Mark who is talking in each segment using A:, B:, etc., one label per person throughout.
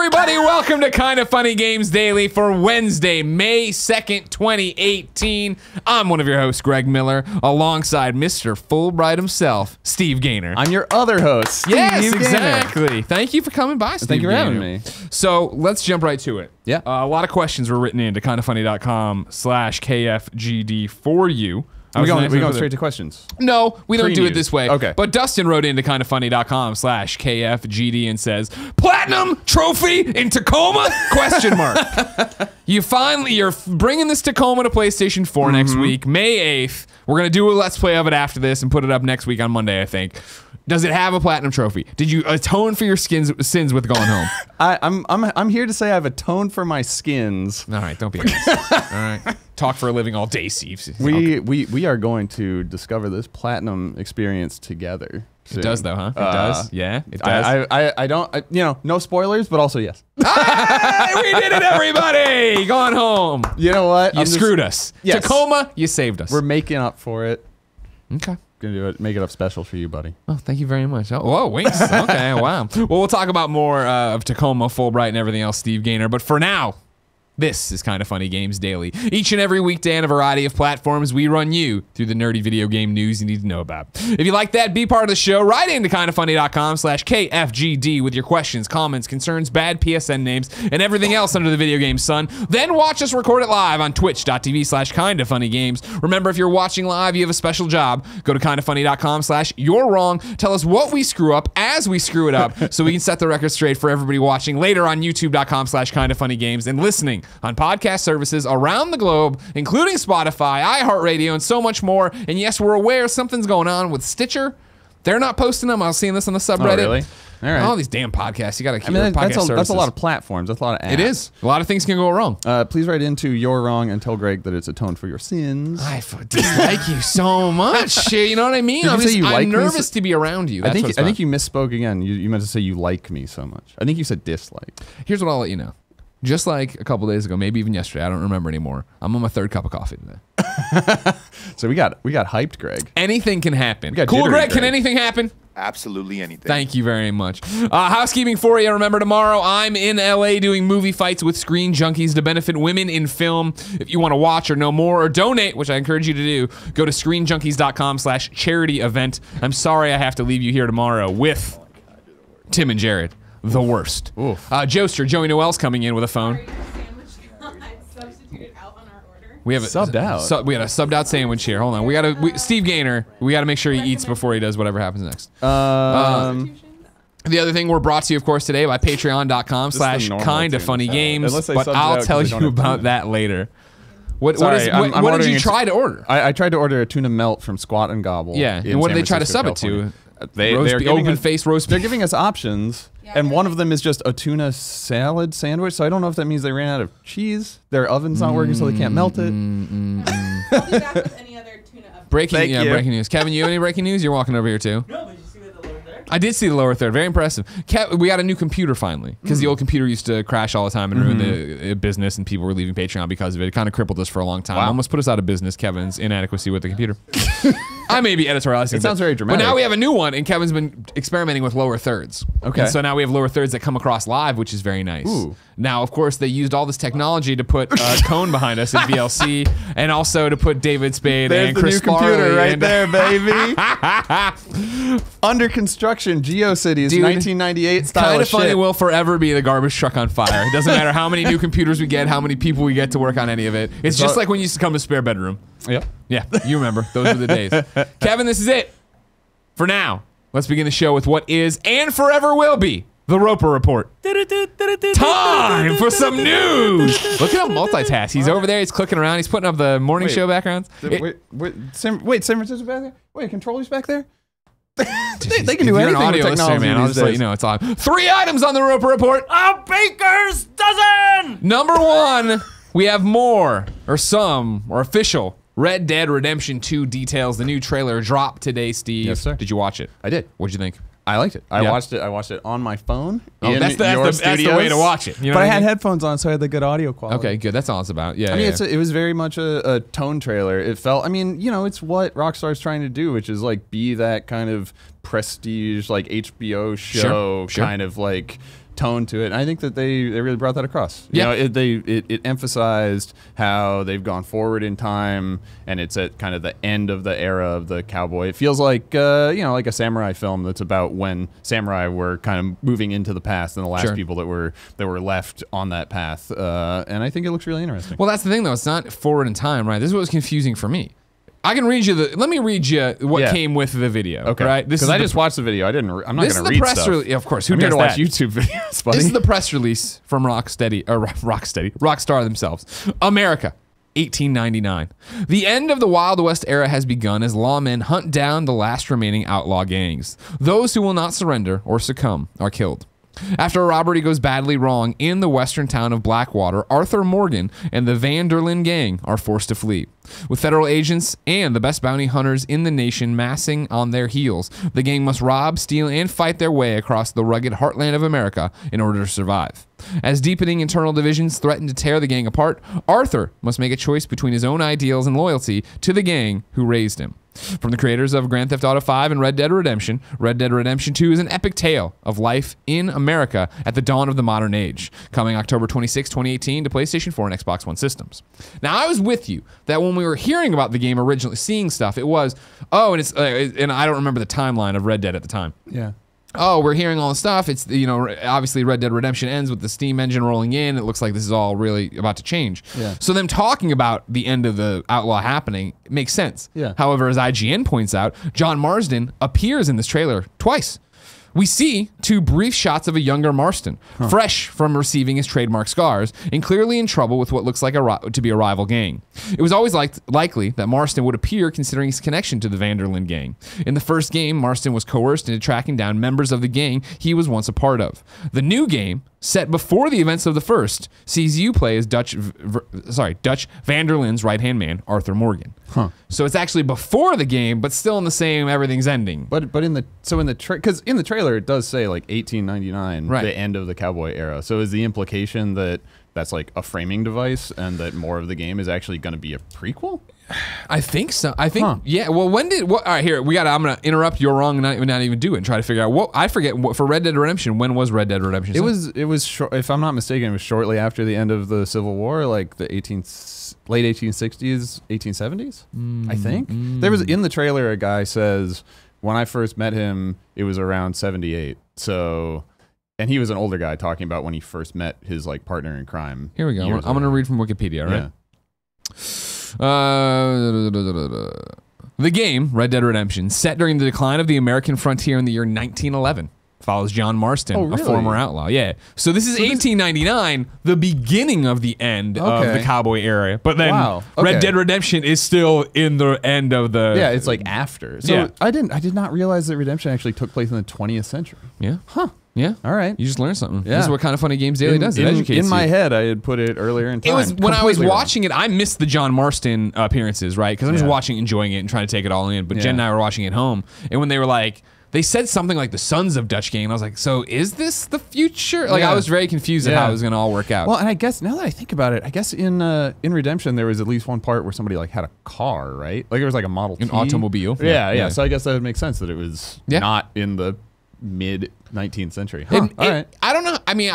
A: everybody? Welcome to Kinda Funny Games Daily for Wednesday, May 2nd, 2018. I'm one of your hosts, Greg Miller, alongside Mr. Fullbright himself, Steve Gaynor.
B: I'm your other host, Steve
A: Yes,
B: Gaynor.
A: Exactly. Thank you for coming by, Steve.
B: Thank you for having
A: Gaynor.
B: me.
A: So let's jump right to it.
B: Yeah.
A: A lot of questions were written into kindafunny.com/KFGD for you.
B: We going straight to questions.
A: No, we don't do it this way.
B: Okay.
A: But Dustin wrote into kindafunny.com/KFGD and says, "Platinum trophy in Tacoma?" Question mark. You're bringing this Tacoma to PlayStation 4 next week, May 8th. We're gonna do a Let's Play of it after this and put it up next week on Monday, I think. Does it have a platinum trophy? Did you atone for your sins with going home?
B: I'm here to say I've atoned for my skins.
A: All right, don't be honest. All right, talk for a living all day, Steve.
B: We are going to discover this platinum experience together.
A: It does though, huh? It does. Yeah, it does.
B: I don't. No spoilers, but also yes.
A: Hey, we did it, everybody! Gone home.
B: You know what?
A: You screwed us.
B: Yes.
A: Tacoma, you saved us.
B: We're making up for it.
A: Okay.
B: Gonna do it. Make it up special for you, buddy.
A: Oh, thank you very much. Oh, whoa, winks. Okay, wow. Well, we'll talk about more of Tacoma, Fullbright, and everything else, Steve Gaynor. But for now, this is Kinda Funny Games Daily. Each and every weekday on a variety of platforms, we run you through the nerdy video game news you need to know about. If you like that, be part of the show. Write into kindafunny.com/KFGD with your questions, comments, concerns, bad PSN names, and everything else under the video game sun. Then watch us record it live on twitch.tv/kindafunnygames. Remember, if you're watching live, you have a special job. Go to kindafunny.com/you're wrong. Tell us what we screw up as we screw it up so we can set the record straight for everybody watching later on youtube.com/kindafunnygames and listening on podcast services around the globe, including Spotify, iHeartRadio, and so much more. And yes, we're aware something's going on with Stitcher. They're not posting them. I was seeing this on the subreddit.
B: Oh, really? All right.
A: All these damn podcasts. You got to keep
B: that's a lot of platforms. That's a lot of apps.
A: It is. A lot of things can go wrong.
B: Please write into You're Wrong and tell Greg that it's atoned for your sins.
A: I dislike you so much. You know what I mean? I'm nervous to be around you. That's
B: I think you misspoke again. You meant to say you like me so much. I think you said dislike.
A: Here's what I'll let you know. Just like a couple days ago, maybe even yesterday, I don't remember anymore. I'm on my third cup of coffee today.
B: So we got hyped, Greg.
A: Anything can happen. Cool, Greg. Can anything happen?
C: Absolutely anything.
A: Thank you very much. Housekeeping for you. Remember, tomorrow I'm in LA doing movie fights with Screen Junkies to benefit women in film. If you want to watch or know more or donate, which I encourage you to do, go to screenjunkies.com/charity event. I'm sorry I have to leave you here tomorrow with Tim and Jared. The worst. Joester, Joey Noel's coming in with a phone.
D: Substituted out on our order.
A: We have
B: subbed out.
A: We got a subbed out sandwich here. Hold on. Steve Gaynor. We got to make sure he eats before he does whatever happens next. The other thing, we're brought to you, of course, today by patreon.com/kindafunnygames. But I'll tell you about that later. What did you try to order?
B: I tried to order a tuna melt from Squat and Gobble.
A: Yeah. And what did they try to sub it to? Open-faced roast
B: They're giving us options, and one of them is just a tuna salad sandwich, so I don't know if that means they ran out of cheese. Their oven's not working, so they can't melt it.
D: I'll be back with any other tuna updates.
A: Breaking news. Kevin, you have any breaking news? You're walking over here, too.
D: No, but did you see the lower third?
A: I did see the lower third. Very impressive. We got a new computer finally, because the old computer used to crash all the time and ruin the business, and people were leaving Patreon because of it. It kind of crippled us for a long time. Almost put us out of business, Kevin's inadequacy with the computer. I may be editorializing.
B: It sounds very dramatic.
A: But now we have a new one, and Kevin's been experimenting with lower thirds.
B: Okay.
A: And so now we have lower thirds that come across live, which is very nice.
B: Ooh.
A: Now, of course, they used all this technology to put Cone behind us in VLC, and also to put David Spade and Chris
B: computer
A: Farley
B: right there, baby. Under construction, GeoCities, 1998 style
A: Kinda
B: of
A: Funny
B: shit.
A: will forever be the garbage truck on fire. It doesn't matter how many new computers we get, how many people we get to work on any of it. It's just like when you used to come to Spare Bedroom.
B: Yep.
A: Yeah, you remember. Those were the days. Kevin, this is it. For now, let's begin the show with what is and forever will be the Roper Report. Time for some news. Look at him multitask. He's over there. He's clicking around. He's putting up the morning show backgrounds.
B: Wait, San Francisco's back there? Wait, controller's back there? they can do anything with technology,
A: man. I'll just let you know it's on. 3 items on the Roper Report.
D: A baker's dozen!
A: Number 1, we have more, or some, or official Red Dead Redemption 2 details. The new trailer dropped today, Steve.
B: Yes, sir.
A: Did you watch it?
B: I did.
A: What'd you think?
B: I liked it. I
A: Yeah.
B: watched it. I watched it on my phone.
A: Oh, that's the way to watch it. You know
B: but
A: what
B: I
A: I
B: had
A: mean?
B: headphones on, so I had the good audio quality.
A: Okay, good. That's all it's about. Yeah.
B: I mean,
A: yeah.
B: it was very much a tone trailer. It felt. I mean, you know, it's what Rockstar's trying to do, which is like be that kind of prestige, like HBO show,
A: Sure.
B: kind of like tone to it. And I think that they really brought that across.
A: Yeah.
B: You know, it emphasized how they've gone forward in time, and it's at kind of the end of the era of the cowboy. It feels like you know, like a samurai film that's about when samurai were kind of moving into the past and the last people that were left on that path. And I think it looks really interesting.
A: Well, that's the thing though. It's not forward in time, right? This is what was confusing for me. I can read you let me read you what came with the video.
B: Okay.
A: Right?
B: Because I just watched the video. I'm not going to read stuff. This is the press release.
A: Of course. Who
B: I'm
A: does
B: here to
A: that?
B: watch YouTube videos, buddy.
A: This is the press release from Rockstar themselves. America, 1899. The end of the Wild West era has begun as lawmen hunt down the last remaining outlaw gangs. Those who will not surrender or succumb are killed. After a robbery goes badly wrong in the western town of Blackwater, Arthur Morgan and the Van der Linde gang are forced to flee. With federal agents and the best bounty hunters in the nation massing on their heels, the gang must rob, steal, and fight their way across the rugged heartland of America in order to survive. As deepening internal divisions threaten to tear the gang apart, Arthur must make a choice between his own ideals and loyalty to the gang who raised him. From the creators of Grand Theft Auto 5 and Red Dead Redemption 2 is an epic tale of life in America at the dawn of the modern age, coming October 26, 2018 to PlayStation 4 and Xbox One systems. Now, I was with you that when we were hearing about the game originally, seeing stuff, it was, oh, and it's, and I don't remember the timeline of Red Dead at the time.
B: Yeah.
A: Oh, we're hearing all this stuff. It's, you know, obviously Red Dead Redemption ends with the Steam engine rolling in. It looks like this is all really about to change.
B: Yeah.
A: So them talking about the end of the Outlaw happening makes sense.
B: Yeah.
A: However, as IGN points out, John Marsden appears in this trailer twice. We see two brief shots of a younger Marston, fresh from receiving his trademark scars and clearly in trouble with what looks like to be a rival gang. It was always likely that Marston would appear considering his connection to the Van der Linde gang. In the first game, Marston was coerced into tracking down members of the gang he was once a part of. The new game, set before the events of the first, sees you play as Dutch Van der Linde's right-hand man, Arthur Morgan. So it's actually before the game, but still in the same everything's ending.
B: But in the because in the trailer it does say like 1899,
A: right,
B: the end of the cowboy era. So is the implication that that's like a framing device and that more of the game is actually going to be a prequel?
A: I think so. I think yeah. Well, when did what? All right, here we got. I'm gonna interrupt. You're wrong, and not even do it, and try to figure out what. I forget what for Red Dead Redemption. When was Red Dead Redemption?
B: It was short, if I'm not mistaken, it was shortly after the end of the Civil War, like the late 1860s, 1870s. I think there was in the trailer a guy says when I first met him, it was around 78. So. And he was an older guy talking about when he first met his like partner in crime.
A: Here we go. I'm going to read from Wikipedia, right? Yeah. The game, Red Dead Redemption, set during the decline of the American frontier in the year 1911. Follows John Marston, a former outlaw. Yeah. So this is 1899, the beginning of the end of the cowboy era. But then Red Dead Redemption is still in the end of the...
B: Yeah, it's like after. So I did not realize that Redemption actually took place in the 20th century.
A: Yeah.
B: Huh.
A: Yeah.
B: All right.
A: You just learned something.
B: Yeah.
A: This is what Kind of Funny Games Daily does. It educates you.
B: In my head, I had put it earlier in time.
A: It was when I was watching it, I missed the John Marston appearances, right? Because I'm just watching, enjoying it, and trying to take it all in. But Jen and I were watching it at home, and when they were like, they said something like the Sons of Dutch Gang, and I was like, so is this the future? Like I was very confused at how it was going to all work out.
B: Well, and I guess now that I think about it, I guess in Redemption there was at least one part where somebody like had a car, right? Like it was like a Model T.
A: An automobile.
B: Yeah. So I guess that would make sense that it was not in the mid 19th century. All right.
A: I don't know. I mean,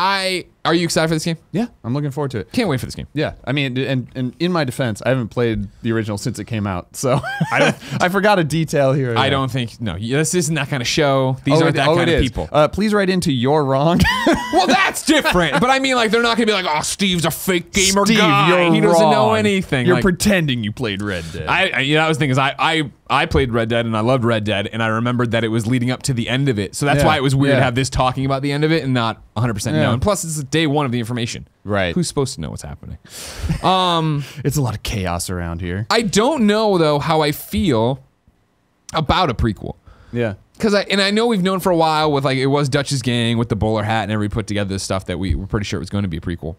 A: are you excited for this game?
B: Yeah, I'm looking forward to it.
A: Can't wait for this game.
B: Yeah, I mean, and in my defense, I haven't played the original since it came out, so I forgot a detail here.
A: I don't think this isn't that kind of show. These aren't that kind of people.
B: Please write into You're Wrong.
A: Well, that's different. But I mean, like, they're not gonna be like, oh, Steve's a fake gamer guy.
B: You're
A: he doesn't know
B: wrong.
A: anything.
B: You're
A: like,
B: pretending you played Red Dead.
A: That was the thing is I played Red Dead and I loved Red Dead and I remembered that it was leading up to the end of it. So that's why it was weird to have this talking about the end of it and not 100% know. And plus, it's day one of the information.
B: Right.
A: Who's supposed to know what's happening?
B: It's a lot of chaos around here.
A: I don't know though how I feel about a prequel.
B: Yeah.
A: Because I know we've known for a while with like it was Dutch's gang with the bowler hat and everybody put together this stuff that we were pretty sure it was going to be a prequel.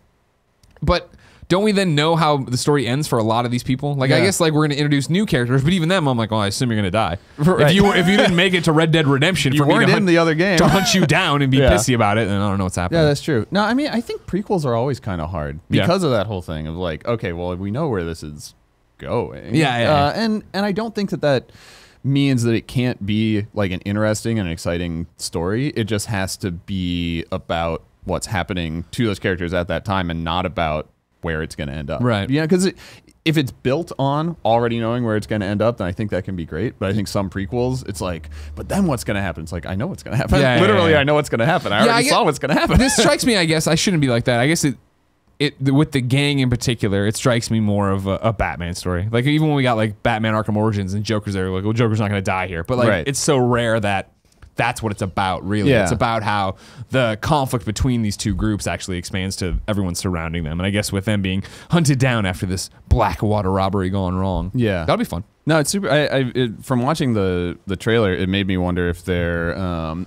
A: But don't we then know how the story ends for a lot of these people? Like I guess like we're going to introduce new characters, but even them, I'm like, oh, I assume you're going to die. Right. If you didn't make it to Red Dead Redemption,
B: you weren't in the other game
A: to hunt you down and be pissy about it, then I don't know what's happening.
B: Yeah, that's true. No, I mean I think prequels are always kind of hard because of that whole thing of like, okay, well we know where this is going. And I don't think that means that it can't be like an interesting and exciting story. It just has to be about what's happening to those characters at that time and not about where it's going to end up.
A: Right.
B: Yeah, because if it's built on already knowing where it's going to end up, then I think that can be great. But I think some prequels, it's like, but then what's going to happen? It's like, I know what's going to happen.
A: Yeah,
B: Literally,
A: yeah.
B: I know what's going to happen. I already saw what's going to happen.
A: This strikes me, I guess, I shouldn't be like that. I guess with the gang in particular, it strikes me more of a Batman story. Like, even when we got, like, Batman Arkham Origins and Joker's there, like, well, Joker's not going to die here. But, like,
B: Right.
A: it's so rare that that's what it's about, really.
B: Yeah.
A: It's about how the conflict between these two groups actually expands to everyone surrounding them. And I guess with them being hunted down after this Blackwater robbery gone wrong.
B: Yeah.
A: That'll be fun.
B: No, it's super. From watching the trailer, it made me wonder if they're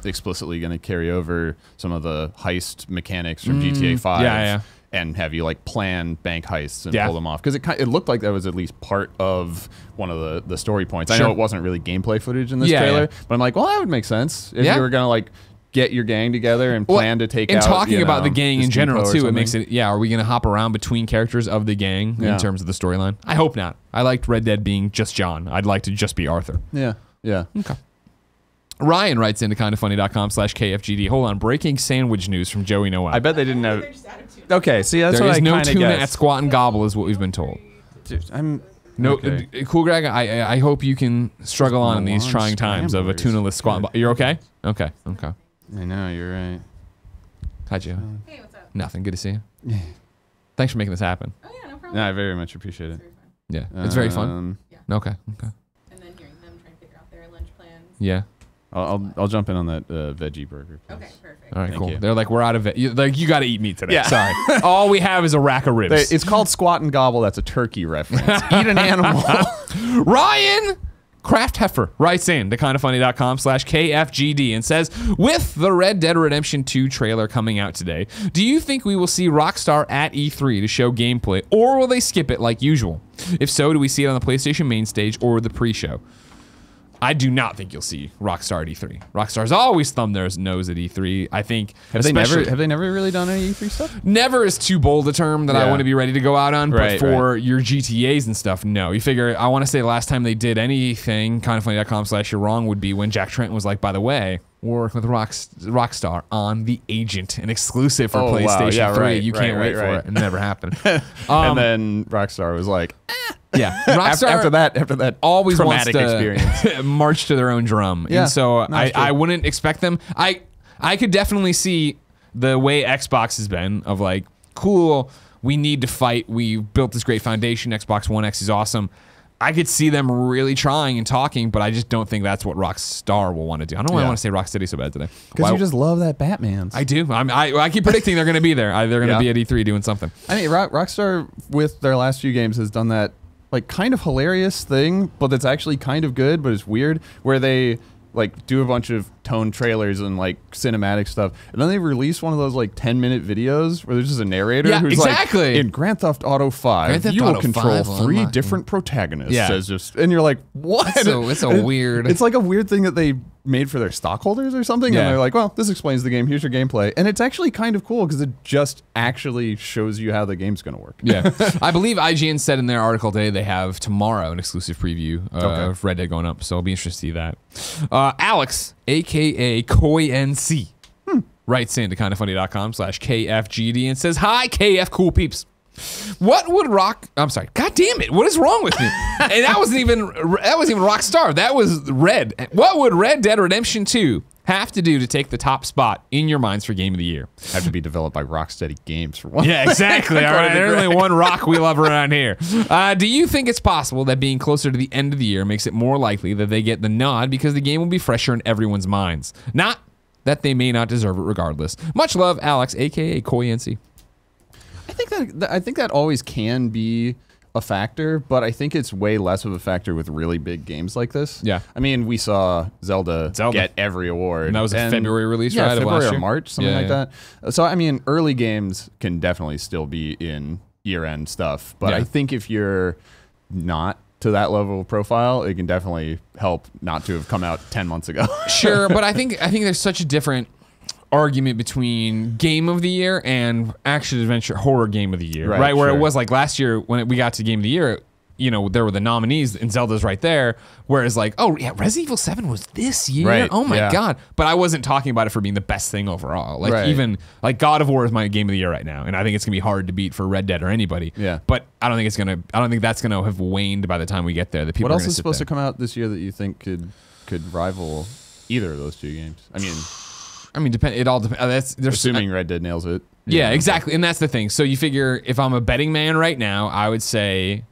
B: explicitly going to carry over some of the heist mechanics from GTA 5.
A: Yeah.
B: And have you like plan bank heists and
A: Yeah.
B: pull them off? Because it looked like that was at least part of one of the story points. I
A: Sure.
B: know it wasn't really gameplay footage in this
A: Yeah,
B: trailer,
A: yeah.
B: but I'm like, well, that would make sense if
A: Yeah.
B: you were gonna like get your gang together and plan to take out.
A: And talking about the gang
B: this
A: in general
B: depot or
A: too, it
B: something.
A: makes it. Yeah, are we gonna hop around between characters of the gang
B: Yeah.
A: in terms of the storyline? I hope not. I liked Red Dead being just John. I'd like to just be Arthur.
B: Yeah.
A: Okay. Ryan writes into kindafunny.com/KFGD. Hold on, breaking sandwich news from Joey Noel.
B: I bet they didn't
D: They're
B: have.
D: just out of tuna.
B: Okay, see, that's
A: There
B: what
A: is
B: I
A: no
B: kind of
A: tuna at
B: guessed.
A: Squat and Gobble, is what we've been told.
B: Dude, I'm
A: No,
B: okay.
A: Cool Greg. I hope you can struggle on in these
B: Milan
A: trying times of a
B: scramblers.
A: tuna-less squat. And You're okay? Okay.
B: I know you're right.
A: Hi, Joe.
D: Hey, what's up?
A: Nothing. Good to see you. Thanks for making this happen.
D: Oh yeah, no problem.
B: No, I very much appreciate it.
D: It's very fun.
A: Yeah, it's very fun. Okay.
D: And then hearing them trying to figure out their lunch plans.
A: Yeah.
B: I'll jump in on that veggie burger. Please.
D: Okay, perfect.
A: All right,
B: Thank
A: cool.
B: you.
A: They're like, we're out of it. You got to eat meat today.
B: Yeah.
A: Sorry. All we have is a rack of ribs.
B: It's called Squat and Gobble. That's a turkey reference. Eat an animal.
A: Ryan Kraft Heifer writes in to kindafunny.com/KFGD and says, with the Red Dead Redemption 2 trailer coming out today, do you think we will see Rockstar at E3 to show gameplay, or will they skip it like usual? If so, do we see it on the PlayStation main stage or the pre-show? I do not think you'll see Rockstar at E3. Rockstar's always thumbed their nose at E3. I think
B: Have they never really done any E3 stuff?
A: never is too bold a term that I
B: Yeah.
A: want to be ready to go out on, but
B: Right,
A: for your GTAs and stuff, no. You figure, I want to say the last time they did anything, kindafunny.com/you're wrong, would be when Jack Trenton was like, by the way, we're working with Rockstar on The Agent, an exclusive for
B: Oh, wow.
A: PlayStation
B: Yeah,
A: 3.
B: right,
A: You can't
B: right,
A: wait for
B: right.
A: it. It never happened.
B: And then Rockstar was like,
A: Yeah, Rockstar
B: after that
A: always wants
B: traumatic
A: to
B: experience.
A: march to their own drum.
B: Yeah,
A: And so
B: no, it's true.
A: I wouldn't expect them. I could definitely see the way Xbox has been of like, cool, we need to fight. We built this great foundation. Xbox One X is awesome. I could see them really trying and talking, but I just don't think that's what Rockstar will want to do. I don't know why I
B: Yeah.
A: want to say Rocksteady so bad today.
B: Because
A: Why-
B: you just love that Batman.
A: I do. I keep predicting they're going to be there. They're going to
B: Yeah.
A: be at E3 doing something.
B: I mean, Rockstar with their last few games has done that like kind of hilarious thing, but it's actually kind of good, but it's weird, where they like do a bunch of tone trailers and like cinematic stuff, and then they release one of those like 10-minute videos where there's just a narrator
A: Yeah,
B: who's
A: exactly.
B: like, in Grand Theft Auto 5,
A: Grand Theft
B: you will
A: Auto
B: control
A: 5 will
B: 3
A: unlock-
B: different protagonists.
A: Yeah.
B: Says just, and you're like, what?
A: It's a weird.
B: It's like a weird thing that they made for their stockholders or something,
A: Yeah.
B: and they're like, well, this explains the game. Here's your gameplay, and it's actually kind of cool because it just actually shows you how the game's going to work.
A: Yeah, I believe IGN said in their article today they have tomorrow an exclusive preview of Red Dead going up, so I'll be interested to see that. Alex, aka Koi NC, writes in to kindafunny.com/KFGD and says, "Hi, KF cool peeps. What would I'm sorry. God damn it! What is wrong with me?" And that wasn't even Rockstar. That was Red. What would Red Dead Redemption 2 have to do to take the top spot in your minds for Game of the Year?
B: Have to be developed by Rocksteady Games for one.
A: Yeah, exactly. All right,
B: According to
A: there's only
B: Greg.
A: one rock we love around here. Do you think it's possible that being closer to the end of the year makes it more likely that they get the nod because the game will be fresher in everyone's minds? Not that they may not deserve it regardless. Much love, Alex, aka Koi NC.
B: I think that always can be a factor, but I think it's way less of a factor with really big games like this.
A: Yeah.
B: I mean, we saw Zelda get every award.
A: And that was a February release,
B: yeah,
A: right, of
B: February
A: last
B: or
A: year?
B: March, something
A: Yeah,
B: like
A: yeah.
B: that. So, I mean, early games can definitely still be in year-end stuff, but
A: Yeah.
B: I think if you're not to that level of profile, it can definitely help not to have come out 10 months ago.
A: Sure, but I think there's such a different argument between Game of the Year and action adventure horror Game of the Year, right? Where it
B: sure.
A: was like last year when we got to Game of the Year, you know, there were the nominees and Zelda's right there. Whereas like, oh yeah, Resident Evil 7 was this year.
B: Right,
A: Oh my
B: yeah.
A: God. But I wasn't talking about it for being the best thing overall. Like
B: Right.
A: even like God of War is my game of the year right now. And I think it's gonna be hard to beat for Red Dead or anybody.
B: Yeah.
A: But I don't think that's gonna have waned by the time we get there. The people
B: What
A: are
B: else
A: gonna
B: is
A: sit
B: supposed
A: there.
B: to come out this year that you think could rival either of those two games?
A: I mean, it all depends. There's
B: Assuming Red Dead nails it.
A: Yeah, exactly. And that's the thing. So you figure if I'm a betting man right now, I would say,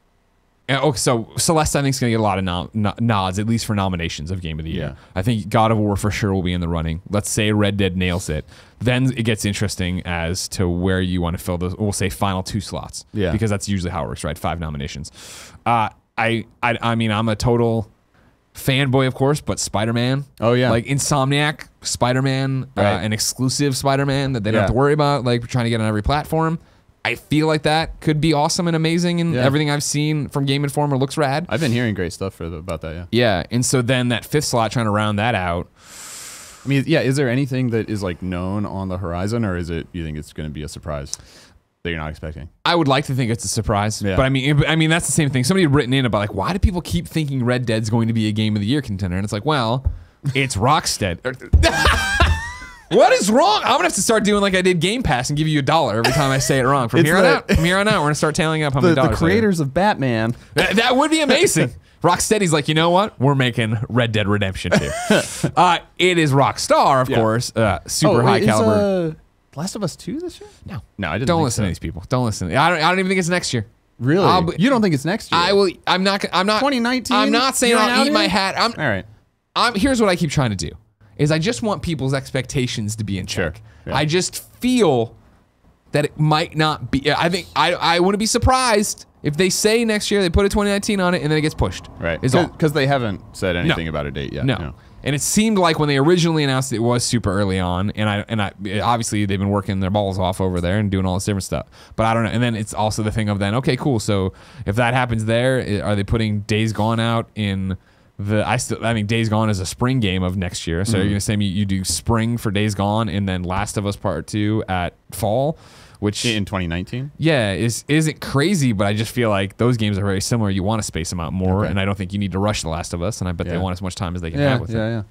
A: so Celeste I think is going to get a lot of nods, at least for nominations of Game of the Year.
B: Yeah.
A: I think God of War for sure will be in the running. Let's say Red Dead nails it. Then it gets interesting as to where you want to fill those, we'll say final 2 slots.
B: Yeah.
A: Because that's usually how it works, right? 5 nominations. I mean, I'm a total fanboy, of course, but Spider-Man.
B: Oh, yeah.
A: Like Insomniac, Spider-Man,
B: Right.
A: an exclusive Spider-Man that they don't have to
B: Yeah.
A: worry about, like trying to get on every platform. I feel like that could be awesome and amazing, and
B: Yeah.
A: everything I've seen from Game Informer looks rad.
B: I've been hearing great stuff about that, yeah.
A: Yeah, and so then that 5th slot, trying to round that out.
B: I mean, yeah, is there anything that is like known on the horizon, or is it, you think it's going to be a surprise that you're not expecting?
A: I would like to think it's a surprise,
B: Yeah.
A: but I mean that's the same thing. Somebody had written in about like, why do people keep thinking Red Dead's going to be a Game of the Year contender? And it's like, well, it's Rockstar. What is wrong? I'm gonna have to start doing like I did Game Pass and give you $1 every time I say it wrong. From
B: It's
A: here on
B: the-
A: out, we're gonna start tailing up how many dollars. I get.
B: of Batman.
A: That would be amazing. Rocksteady's like, you know what? We're making Red Dead Redemption 2. It is Rockstar, of
B: Yeah.
A: course. Super high caliber.
B: Last of Us 2 this year?
A: No,
B: I didn't.
A: don't
B: think
A: listen
B: so.
A: to these people. Don't listen. I don't even think it's next year.
B: Really? You don't think it's next year?
A: I will. I'm not.
B: 2019?
A: I'm not saying
B: You ain't
A: I'll
B: out
A: eat my
B: here?
A: hat.
B: All right.
A: Here's what I keep trying to do: is I just want people's expectations to be in check.
B: Sure. Yeah.
A: I just feel that it might not be. I think I wouldn't be surprised if they say next year they put a 2019 on it and then it gets pushed.
B: Right.
A: Is all.
B: Because they haven't said anything about a date yet.
A: No. And it seemed like when they originally announced it was super early on, and I obviously they've been working their balls off over there and doing all this different stuff. But I don't know. And then it's also the thing of then, okay, cool. So if that happens there, are they putting Days Gone out in the? I think Days Gone is a spring game of next year. So you're gonna say you do spring for Days Gone and then Last of Us Part 2 at fall, which
B: In 2019?
A: yeah, isn't crazy, but I just feel like those games are very similar. You want to space them out more,
B: Okay.
A: and I don't think you need to rush The Last of Us, and I bet they
B: Yeah.
A: want as much time as they can
B: Yeah,
A: have with it.
B: yeah.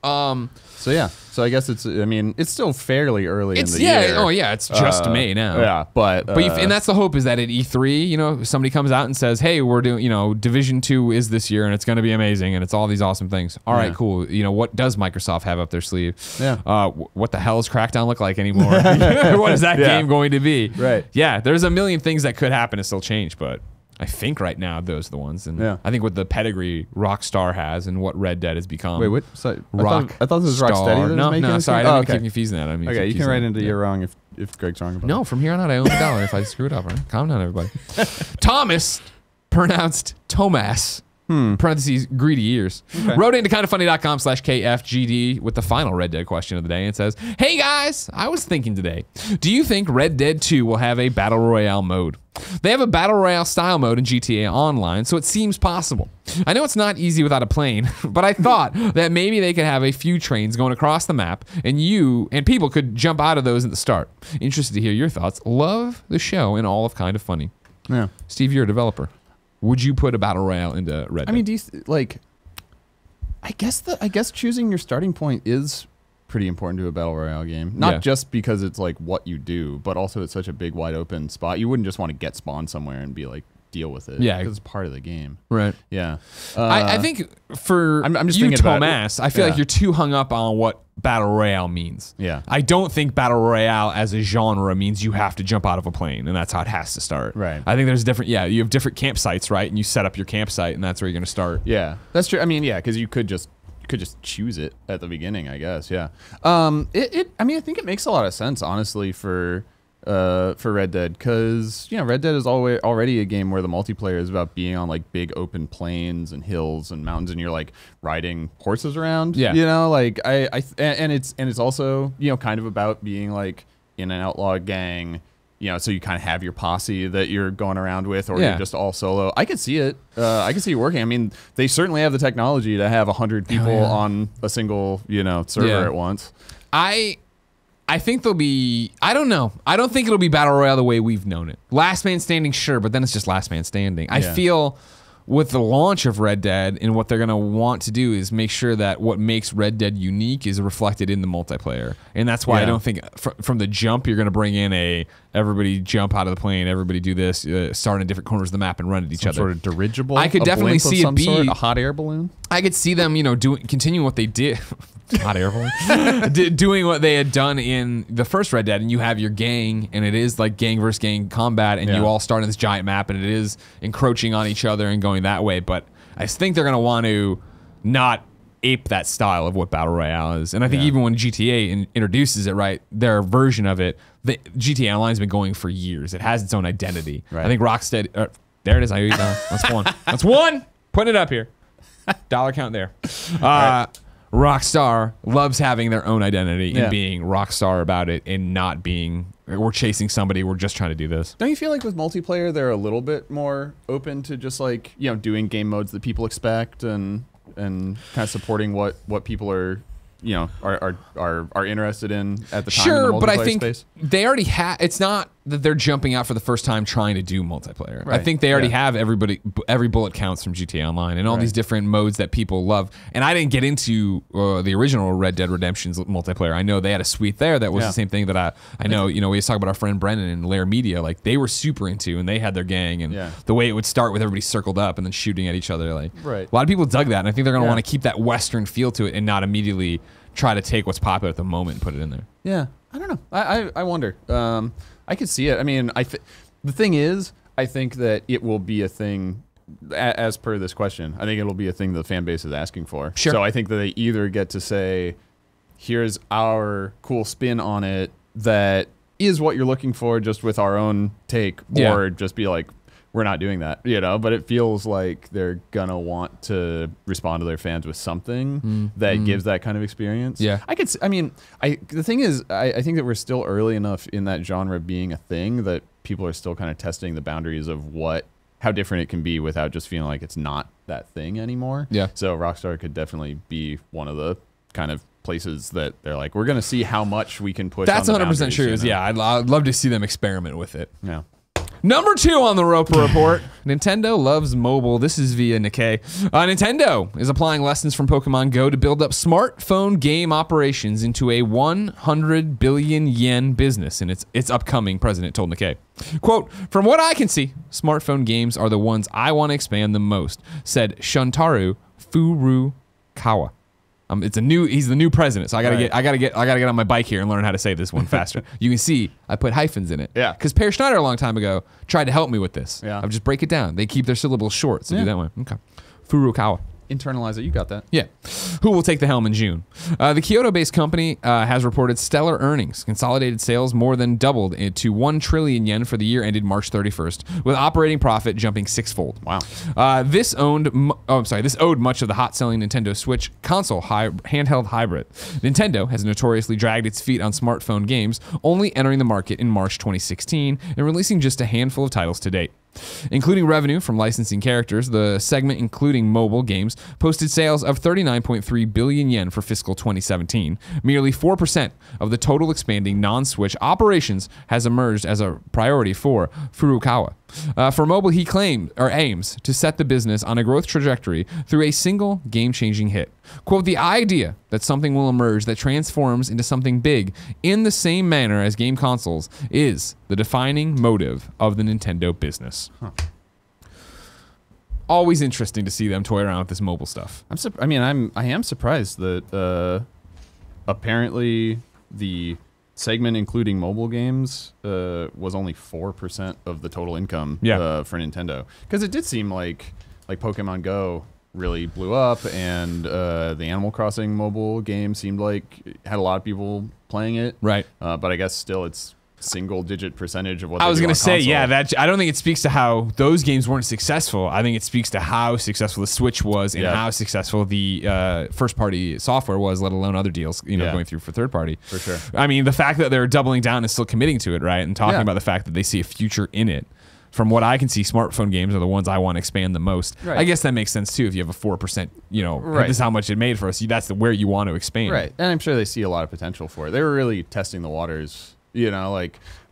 B: So I guess it's still fairly early in the year.
A: Oh yeah, it's just May now.
B: Yeah, but
A: And that's the hope is that at E3, somebody comes out and says, "Hey, we're doing, Division 2 is this year, and it's going to be amazing, and it's all these awesome things." All right,
B: Yeah.
A: cool. What does Microsoft have up their sleeve?
B: Yeah.
A: What the hell does Crackdown look like anymore? What is that
B: Yeah.
A: game going to be?
B: Right.
A: Yeah, there's a million things that could happen and still change, but I think right now those are the ones, and
B: Yeah.
A: I think what the pedigree Rockstar has and what Red Dead has become.
B: wait, what? So, I thought this was
A: Rockstar.
B: Rocksteady that was making
A: No,
B: this
A: sorry,
B: game?
A: I
B: Oh,
A: didn't keep
B: okay.
A: confusing that. I mean,
B: Okay, you can
A: confusing
B: write
A: that.
B: into
A: Yeah.
B: you're wrong if Greg's wrong about
A: No, from here on out, I own $1 if I screw it up. All right? Calm down, everybody. Thomas, pronounced Tomas, parentheses, greedy ears, wrote into kindoffunny.com/KFGD with the final Red Dead question of the day and says, "Hey guys, I was thinking today, do you think Red Dead 2 will have a Battle Royale mode? They have a Battle Royale style mode in GTA Online, so it seems possible. I know it's not easy without a plane, but I thought that maybe they could have a few trains going across the map and people could jump out of those at the start. Interested to hear your thoughts. Love the show and all of Kind of Funny."
B: Yeah.
A: Steve, you're a developer. Would you put a Battle Royale into Red Dead?
B: I mean, I guess choosing your starting point is pretty important to a battle royale game. Not
A: Yeah.
B: just because it's like what you do, but also it's such a big wide open spot. You wouldn't just want to get spawned somewhere and be like deal with it.
A: Yeah.
B: because it's part of the game.
A: right.
B: Yeah,
A: I think for
B: I'm just
A: you,
B: thinking about it.
A: Tomas, I feel
B: Yeah.
A: like you're too hung up on what Battle Royale means.
B: Yeah.
A: I don't think Battle Royale as a genre means you have to jump out of a plane, and that's how it has to start.
B: Right.
A: I think there's you have different campsites, right? And you set up your campsite, and that's where you're going to start.
B: Yeah, that's true. I mean, yeah, because you could just choose it at the beginning, I guess. Yeah. I mean, I think it makes a lot of sense, honestly, for Red Dead, because Red Dead is already a game where the multiplayer is about being on like big open plains and hills and mountains, and you're like riding horses around.
A: Yeah.
B: And it's also kind of about being like in an outlaw gang. So you kind of have your posse that you're going around with, or
A: Yeah.
B: you're just all solo. I could see it. I could see it working. I mean, they certainly have the technology to have 100 people on a single, server
A: Yeah.
B: at once.
A: I think there'll be, I don't know. I don't think it'll be Battle Royale the way we've known it. Last man standing, sure, but then it's just last man standing. I feel with the launch of Red Dead and what they're going to want to do is make sure that what makes Red Dead unique is reflected in the multiplayer. And that's why I don't think from the jump you're going to bring in everybody jump out of the plane, everybody do this, start in different corners of the map and run at each other.
B: Sort of dirigible.
A: I could definitely see it be
B: a hot air balloon.
A: I could see them, continuing what they did. Hot air balloon. Doing what they had done in the first Red Dead, and you have your gang, and it is like gang versus gang combat, and you all start on this giant map, and it is encroaching on each other and going that way. But I think they're going to want to not ape that style of what Battle Royale is. And I think even when GTA introduces it, right, their version of it, the GTA Online's been going for years. It has its own identity. Right. I think Rocksteady, there it is. I That's one. That's one. Putting it up here. Dollar count there. Rockstar loves having their own identity and being Rockstar about it and not being, we're chasing somebody, we're just trying to do this.
B: Don't you feel like with multiplayer, they're a little bit more open to just like, doing game modes that people expect and kind of supporting what people are, are interested in at the time?
A: Sure,
B: in the
A: but I think
B: space?
A: they already have, it's not that they're jumping out for the first time trying to do multiplayer.
B: Right.
A: I think they already have every bullet counts from GTA Online and all these different modes that people love. And I didn't get into the original Red Dead Redemption's multiplayer. I know they had a suite there that was the same thing that I know, we was talking about our friend Brennan and Lair Media, like they were super into, and they had their gang, and the way it would start with everybody circled up and then shooting at each other. Like a lot of people dug that, and I think they're going to want to keep that Western feel to it and not immediately try to take what's popular at the moment and put it in there.
B: Yeah, I don't know. I wonder. I could see it. I mean, the thing is, I think that it will be a thing, as per this question, I think it'll be a thing the fan base is asking for.
A: Sure.
B: So I think that they either get to say, here's our cool spin on it that is what you're looking for just with our own take, or just be like, we're not doing that, but it feels like they're gonna want to respond to their fans with something that gives that kind of experience.
A: Yeah.
B: The thing is, I think that we're still early enough in that genre being a thing that people are still kind of testing the boundaries of how different it can be without just feeling like it's not that thing anymore.
A: Yeah.
B: So Rockstar could definitely be one of the kind of places that they're like, we're gonna see how much we can push.
A: That's
B: on the
A: 100% true.
B: boundaries,
A: Yeah, I'd love to see them experiment with it.
B: Yeah.
A: Number 2 on the Roper Report, Nintendo loves mobile. This is via Nikkei. Nintendo is applying lessons from Pokemon Go to build up smartphone game operations into a 100 billion yen business, and its upcoming president told Nikkei. Quote, from what I can see, smartphone games are the ones I want to expand the most, said Shuntaro Furukawa. He's the new president, so I gotta get on my bike here and learn how to say this one faster. You can see I put hyphens in it. Yeah. Because Per Schneider a long time ago tried to help me with this. Yeah. I'll just break it down. They keep their syllables short, so do that one. Okay. Furukawa.
B: Internalize it. You got that.
A: Yeah. Who will take the helm in June? The Kyoto-based company has reported stellar earnings. Consolidated sales more than doubled to 1 trillion yen for the year ended March 31st, with operating profit jumping 6-fold.
B: Wow.
A: This owed much of the hot-selling Nintendo Switch console handheld hybrid. Nintendo has notoriously dragged its feet on smartphone games, only entering the market in March 2016 and releasing just a handful of titles to date. Including revenue from licensing characters, the segment, including mobile games, posted sales of 39.3 billion yen for fiscal 2017. Merely 4% of the total, expanding non-Switch operations has emerged as a priority for Furukawa. For mobile, he aims to set the business on a growth trajectory through a single game-changing hit. Quote, the idea that something will emerge that transforms into something big in the same manner as game consoles is the defining motive of the Nintendo business. Huh. Always interesting to see them toy around with this mobile stuff.
B: I am surprised that apparently the segment including mobile games was only 4% of the total income for Nintendo, because it did seem like Pokemon Go really blew up, and the Animal Crossing mobile game seemed like it had a lot of people playing it, right? But I guess still it's single-digit percentage of what
A: I was going to say. Yeah, that I don't think it speaks to how those games weren't successful. I think it speaks to how successful the Switch was and how successful the first-party software was, let alone other deals, going through for third-party.
B: For sure.
A: I mean, the fact that they're doubling down and still committing to it, right, and talking about the fact that they see a future in it. from what I can see, smartphone games are the ones I want to expand the most.
B: Right.
A: I guess that makes sense too. If you have a 4%,
B: Right.
A: this is how much it made for us. That's where you want to expand.
B: Right, and I'm sure they see a lot of potential for it. They were really testing the waters,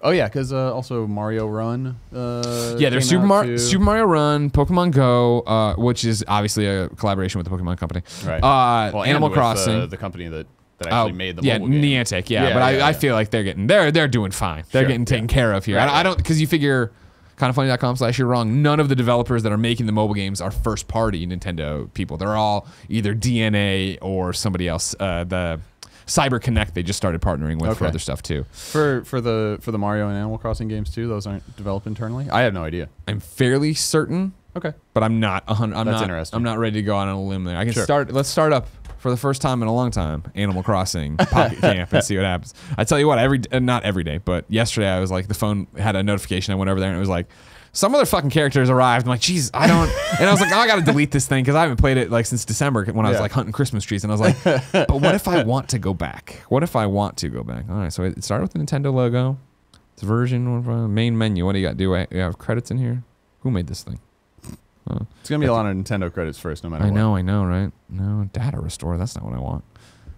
B: oh yeah, because also Mario Run.
A: Yeah, there's
B: came
A: Super
B: out too.
A: Mario Run, Pokemon Go, which is obviously a collaboration with the Pokemon company.
B: Right.
A: Well, Animal
B: and with,
A: Crossing.
B: the company that actually made the mobile game.
A: Niantic, but I feel like they're doing fine. They're getting taken care of here.
B: Right,
A: I don't, because you figure kindoffunny.com/you're wrong. None of the developers that are making the mobile games are first party Nintendo people. They're all either DNA or somebody else. The Cyber Connect they just started partnering with for other stuff too.
B: For the Mario and Animal Crossing games too, those aren't developed internally. I have no idea.
A: I'm fairly certain.
B: Okay,
A: but I'm not.
B: Interesting.
A: I'm not ready to go on a limb there. I can start. Let's start up for the first time in a long time. Animal Crossing Pocket Camp and see what happens. I tell you what, not every day, but yesterday I was like, the phone had a notification. I went over there and it was like, some other fucking characters arrived. I'm like, geez, I don't. And I was like, oh, I got to delete this thing because I haven't played it like since December when I was like hunting Christmas trees. And I was like, but what if I want to go back? All right, so it started with the Nintendo logo. It's version main menu. What do you got? Do I have credits in here? Who made this thing?
B: It's gonna be a lot of Nintendo credits first, no matter
A: I
B: what.
A: I know, right? No, data restore. That's not what I want.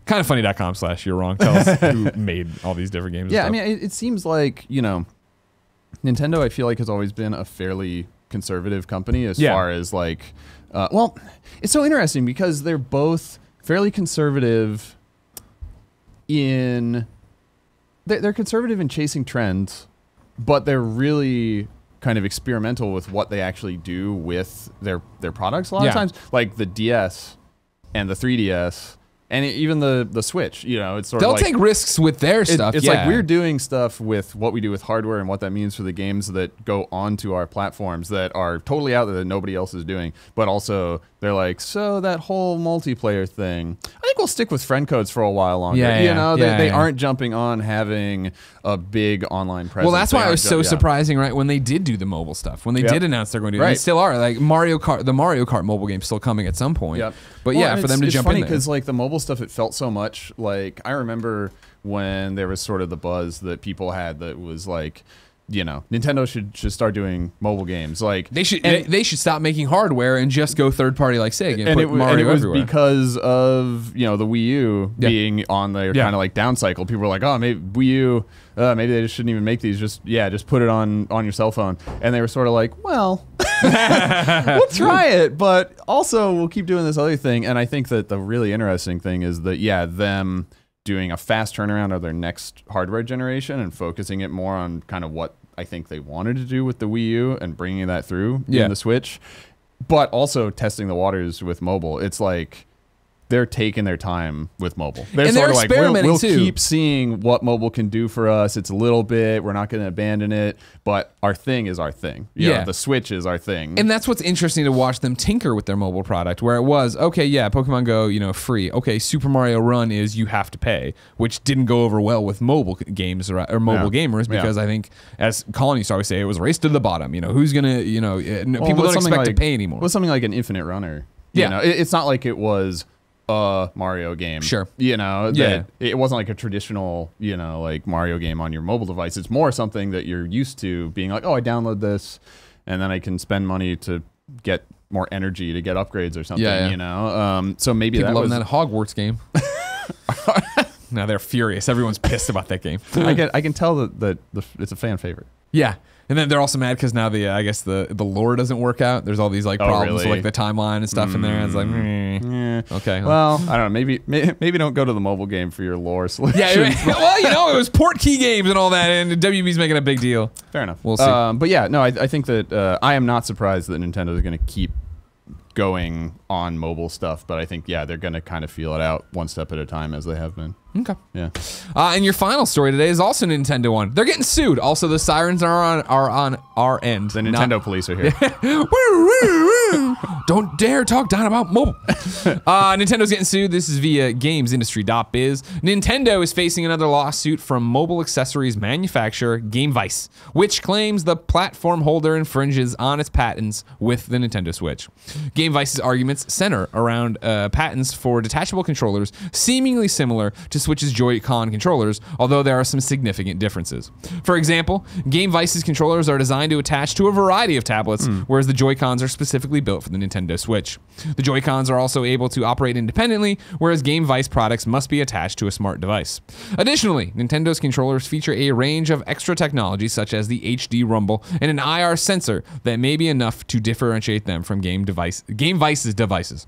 A: Kindoffunny.com/you're wrong. Tell us who made all these different games.
B: Yeah, I mean, it seems like, Nintendo, I feel like, has always been a fairly conservative company as far as like, it's so interesting because they're both fairly conservative they're conservative in chasing trends, but they're really kind of experimental with what they actually do with their products a lot of times, like the DS and the 3DS and even the Switch. It's sort of like,
A: they'll take risks with their stuff.
B: It's like we're doing stuff with what we do with hardware and what that means for the games that go onto our platforms that are totally out there that nobody else is doing. But also they're like, so that whole multiplayer thing, I think we'll stick with friend codes for a while longer. They aren't jumping on having a big online presence.
A: Well, that's why it was so surprising, right? When they did do the mobile stuff, when they did announce they're going to do it, they still are. Like the Mario Kart mobile game's still coming at some point.
B: Yep.
A: But for them to jump in there.
B: Because like the mobile stuff, it felt so much like, I remember when there was sort of the buzz that people had that was like, Nintendo should start doing mobile games. Like
A: they should stop making hardware and just go third party like Sega and put
B: and
A: Mario
B: it was
A: everywhere.
B: Because of the Wii U being on their kind of like down cycle. People were like, oh, maybe Wii U, maybe they just shouldn't even make these. Just put it on your cell phone. And they were sort of like, well, we'll try it, but also we'll keep doing this other thing. And I think that the really interesting thing is that them doing a fast turnaround of their next hardware generation and focusing it more on kind of what I think they wanted to do with the Wii U and bringing that through in the Switch, but also testing the waters with mobile. It's like they're taking their time with mobile. They're sort of like, we'll keep seeing what mobile can do for us. It's a little bit, we're not going to abandon it, but our thing is our thing. The Switch is our thing.
A: And that's what's interesting to watch them tinker with their mobile product, where it was, Pokemon Go, free. Okay, Super Mario Run is you have to pay, which didn't go over well with mobile games or mobile gamers because I think, as Colin used to always say, it was a race to the bottom. Who's going to, people don't expect to pay anymore.
B: With something like an Infinite Runner, it's not like it was a Mario game.
A: Sure.
B: It wasn't like a traditional, like Mario game on your mobile device. It's more something that you're used to being like, oh, I download this and then I can spend money to get more energy to get upgrades or something, so maybe
A: people
B: that was
A: loving that Hogwarts game. Now they're furious. Everyone's pissed about that game.
B: I can tell that it's a fan favorite.
A: Yeah. And then they're also mad because now I guess the lore doesn't work out. There's all these like problems with like the timeline and stuff in there. And it's like, okay.
B: Well, I don't know. Maybe don't go to the mobile game for your lore solutions.
A: Yeah. Well, it was port key games and all that, and WB's making a big deal.
B: Fair enough.
A: We'll see.
B: But yeah, no, I think that I am not surprised that Nintendo is going to keep going on mobile stuff, but I think they're going to kind of feel it out one step at a time as they have been.
A: Okay.
B: Yeah.
A: And your final story today is also Nintendo one. They're getting sued. Also, the sirens are on our end.
B: The Nintendo police are here.
A: Don't dare talk down about mobile. Nintendo's getting sued. This is via GamesIndustry.biz. Nintendo is facing another lawsuit from mobile accessories manufacturer GameVice, which claims the platform holder infringes on its patents with the Nintendo Switch. GameVice's arguments arguments center around patents for detachable controllers seemingly similar to Switch's Joy-Con controllers, although there are some significant differences. For example, Game Vice's controllers are designed to attach to a variety of tablets, whereas the Joy-Cons are specifically built for the Nintendo Switch. The Joy-Cons are also able to operate independently, whereas Game Vice products must be attached to a smart device. Additionally, Nintendo's controllers feature a range of extra technology such as the HD rumble and an IR sensor that may be enough to differentiate them from Game Vice's devices.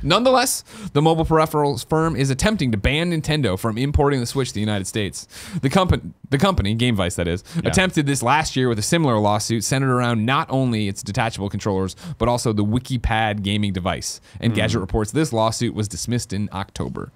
A: Nonetheless, the mobile peripherals firm is attempting to ban Nintendo from importing the Switch to the United States. The company, Game Vice that is, attempted this last year with a similar lawsuit centered around not only its detachable controllers, but also the WikiPad gaming device. And Gadget reports this lawsuit was dismissed in October.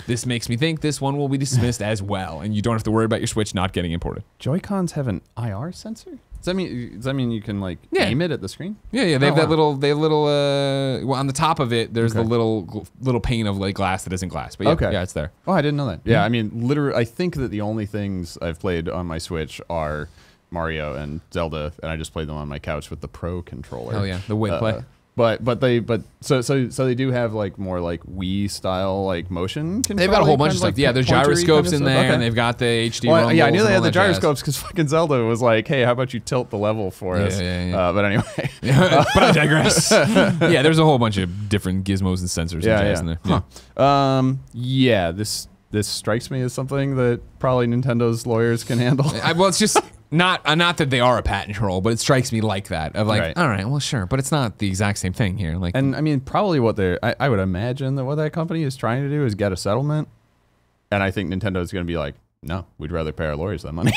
A: This makes me think this one will be dismissed as well, and you don't have to worry about your Switch not getting imported.
B: Joy-Cons have an IR sensor? Does that mean you can like aim it at the screen?
A: Yeah. They have that little. Well, on the top of it, there's the little pane of like glass that isn't glass. But yeah, it's there.
B: Oh, I didn't know that. Yeah, I mean, literally, I think that the only things I've played on my Switch are Mario and Zelda, and I just played them on my couch with the Pro controller.
A: Oh yeah, the way to play.
B: So they do have like more like Wii style like motion control.
A: They've got a whole bunch of stuff. Yeah, there's gyroscopes in there, and they've got the HD rumbles.
B: Yeah, I knew they had the gyroscopes because fucking Zelda was like, hey, how about you tilt the level for us?
A: Yeah.
B: But anyway.
A: But I digress. Yeah, there's a whole bunch of different gizmos and sensors and jazz in there.
B: Yeah. This strikes me as something that probably Nintendo's lawyers can handle.
A: Well, it's just not that they are a patent troll, but it strikes me like that of like, all right, well, sure, but it's not the exact same thing here. Like,
B: and I mean, probably what I would imagine that what that company is trying to do is get a settlement, and I think Nintendo's going to be like, no, we'd rather pay our lawyers that money.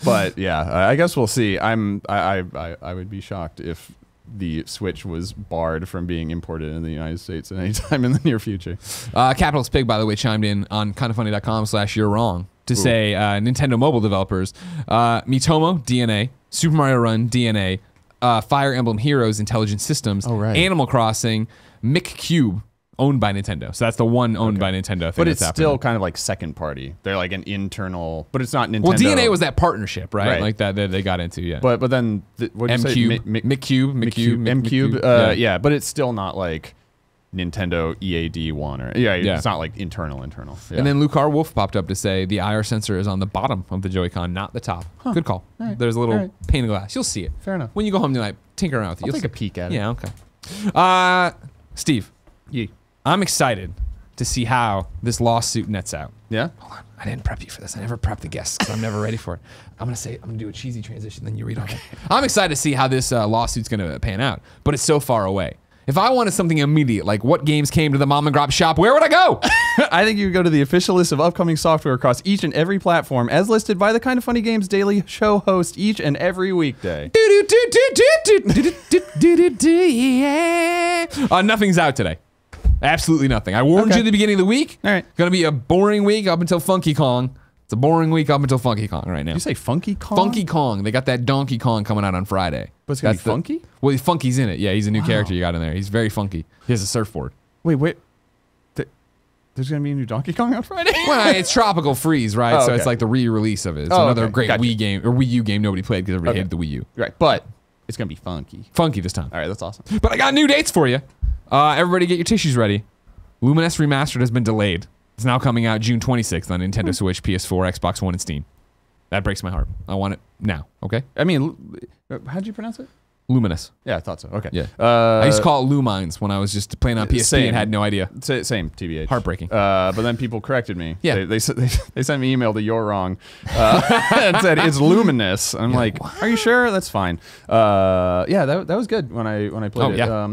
B: But yeah, I guess we'll see. I would be shocked if the Switch was barred from being imported in the United States at any time in the near future.
A: Capitalist Pig, by the way, chimed in on kindafunny.com/you're wrong to say Nintendo mobile developers, Miitomo, DNA, Super Mario Run, DNA, Fire Emblem Heroes, Intelligent Systems, Animal Crossing, emmkid, owned by Nintendo. So that's the one owned by Nintendo thing.
B: But it's still kind of like second party. They're like an internal, but it's not Nintendo.
A: Well, DNA was that partnership, right? Like that they got into, yeah.
B: But then what did you say? emmkid. Yeah, but it's still not like Nintendo EAD1 or it's not like internal. Yeah.
A: And then Lucar Wolf popped up to say the IR sensor is on the bottom of the Joy-Con, not the top. Good call. There's a little pane of glass. You'll see it.
B: Fair enough.
A: When you go home tonight, tinker around with it.
B: I'll take a peek at it.
A: Yeah, okay. Steve.
B: Yeah.
A: I'm excited to see how this lawsuit nets out.
B: Yeah?
A: Hold on. I didn't prep you for this. I never prep the guests because I'm never ready for it. I'm going to do a cheesy transition, then you read on it. I'm excited to see how this lawsuit's going to pan out, but it's so far away. If I wanted something immediate, like what games came to the mom and grab shop, where would I go?
B: I think you would go to the official list of upcoming software across each and every platform as listed by the Kinda Funny Games daily show host each and every weekday.
A: Nothing's out today. Absolutely nothing. I warned you at the beginning of the week.
B: All right.
A: Gonna be a boring week up until Funky Kong. It's a boring week up until Funky Kong right now.
B: Did you say Funky Kong?
A: Funky Kong. They got that Donkey Kong coming out on Friday.
B: But it's gonna be funky?
A: Well, Funky's in it. Yeah, he's a new character you got in there. He's very funky. He has a surfboard.
B: Wait. There's gonna be a new Donkey Kong on Friday?
A: Well, it's Tropical Freeze, right? So it's like the re-release of it. It's another great Wii game or Wii U game nobody played because everybody hated the Wii U.
B: Right, but it's gonna be funky.
A: Funky this time.
B: All right, that's awesome.
A: But I got new dates for you. Everybody get your tissues ready. Luminous Remastered has been delayed. It's now coming out June 26th on Nintendo Switch, PS4, Xbox One, and Steam. That breaks my heart. I want it now, okay?
B: I mean, how'd you pronounce it?
A: Luminous.
B: Yeah, I thought so. Okay.
A: Yeah. I used to call it Lumines when I was just playing on PSP and had no idea.
B: Same, TBH.
A: Heartbreaking.
B: But then people corrected me.
A: Yeah.
B: They sent me an email to you're wrong and said it's luminous. I'm like, what? Are you sure? That's fine. Yeah, that was good when I played it.
A: Yeah.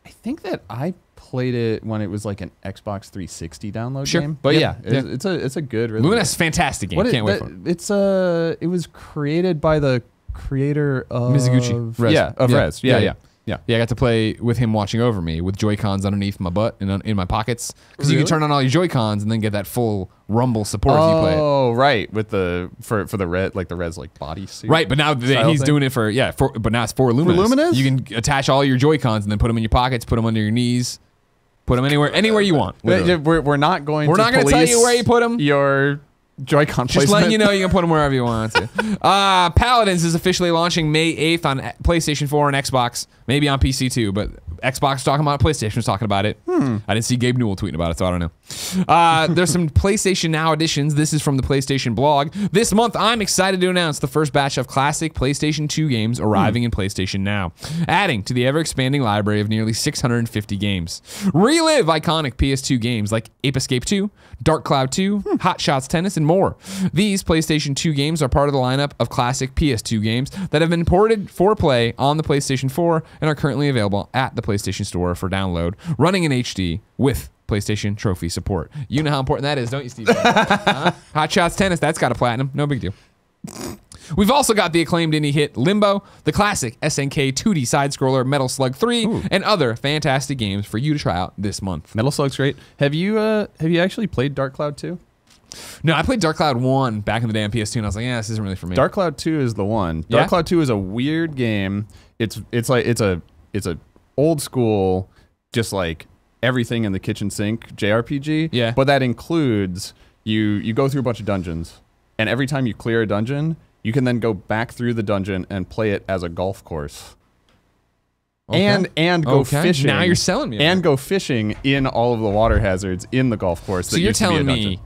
B: I think that I played it when it was like an Xbox 360 download game. But it's a good
A: Luminous is a fantastic game. Can't wait for it.
B: It was created by the creator of
A: Mizuguchi.
B: Rez. Yeah.
A: I got to play with him watching over me with Joy-Cons underneath my butt and in my pockets. Because you can turn on all your Joy-Cons and then get that full rumble support if you play it.
B: Oh, right. With for the red, like the Red's like body suit.
A: Right, but now he's doing it but now it's for Luminous.
B: For Luminous?
A: You can attach all your Joy-Cons and then put them in your pockets, put them under your knees, put them anywhere you want.
B: We're not going to
A: tell you where you put them.
B: Your Joy-Con
A: Just
B: placement.
A: letting you know you can put them wherever you want to. Paladins is officially launching May 8th on PlayStation 4 and Xbox. Maybe on PC too, but Xbox was talking about it, PlayStation was talking about it. I didn't see Gabe Newell tweeting about it, so I don't know. There's some PlayStation Now editions. This is from the PlayStation blog. This month, I'm excited to announce the first batch of classic PlayStation 2 games arriving in PlayStation Now, adding to the ever-expanding library of nearly 650 games. Relive iconic PS2 games like Ape Escape 2, Dark Cloud 2, Hot Shots Tennis, and more. These PlayStation 2 games are part of the lineup of classic PS2 games that have been ported for play on the PlayStation 4 and are currently available at the PlayStation Store for download, running in HD with PlayStation Trophy support. You know how important that is, don't you, Steve? Hot Shots Tennis, that's got a platinum. No big deal. We've also got the acclaimed indie hit Limbo, the classic SNK 2D side-scroller Metal Slug 3, and other fantastic games for you to try out this month.
B: Metal Slug's great. Have you actually played Dark Cloud 2?
A: No, I played Dark Cloud 1 back in the day on PS2, and I was like, yeah, this isn't really for me.
B: Dark Cloud 2 is the one.
A: Yeah?
B: Dark Cloud 2 is a weird game. It's a old school, just like everything in the kitchen sink JRPG.
A: Yeah.
B: But that includes you go through a bunch of dungeons, and every time you clear a dungeon, you can then go back through the dungeon and play it as a golf course.
A: Okay.
B: And go fishing.
A: Now you're selling me.
B: And go fishing in all of the water hazards in the golf course.
A: So you're telling me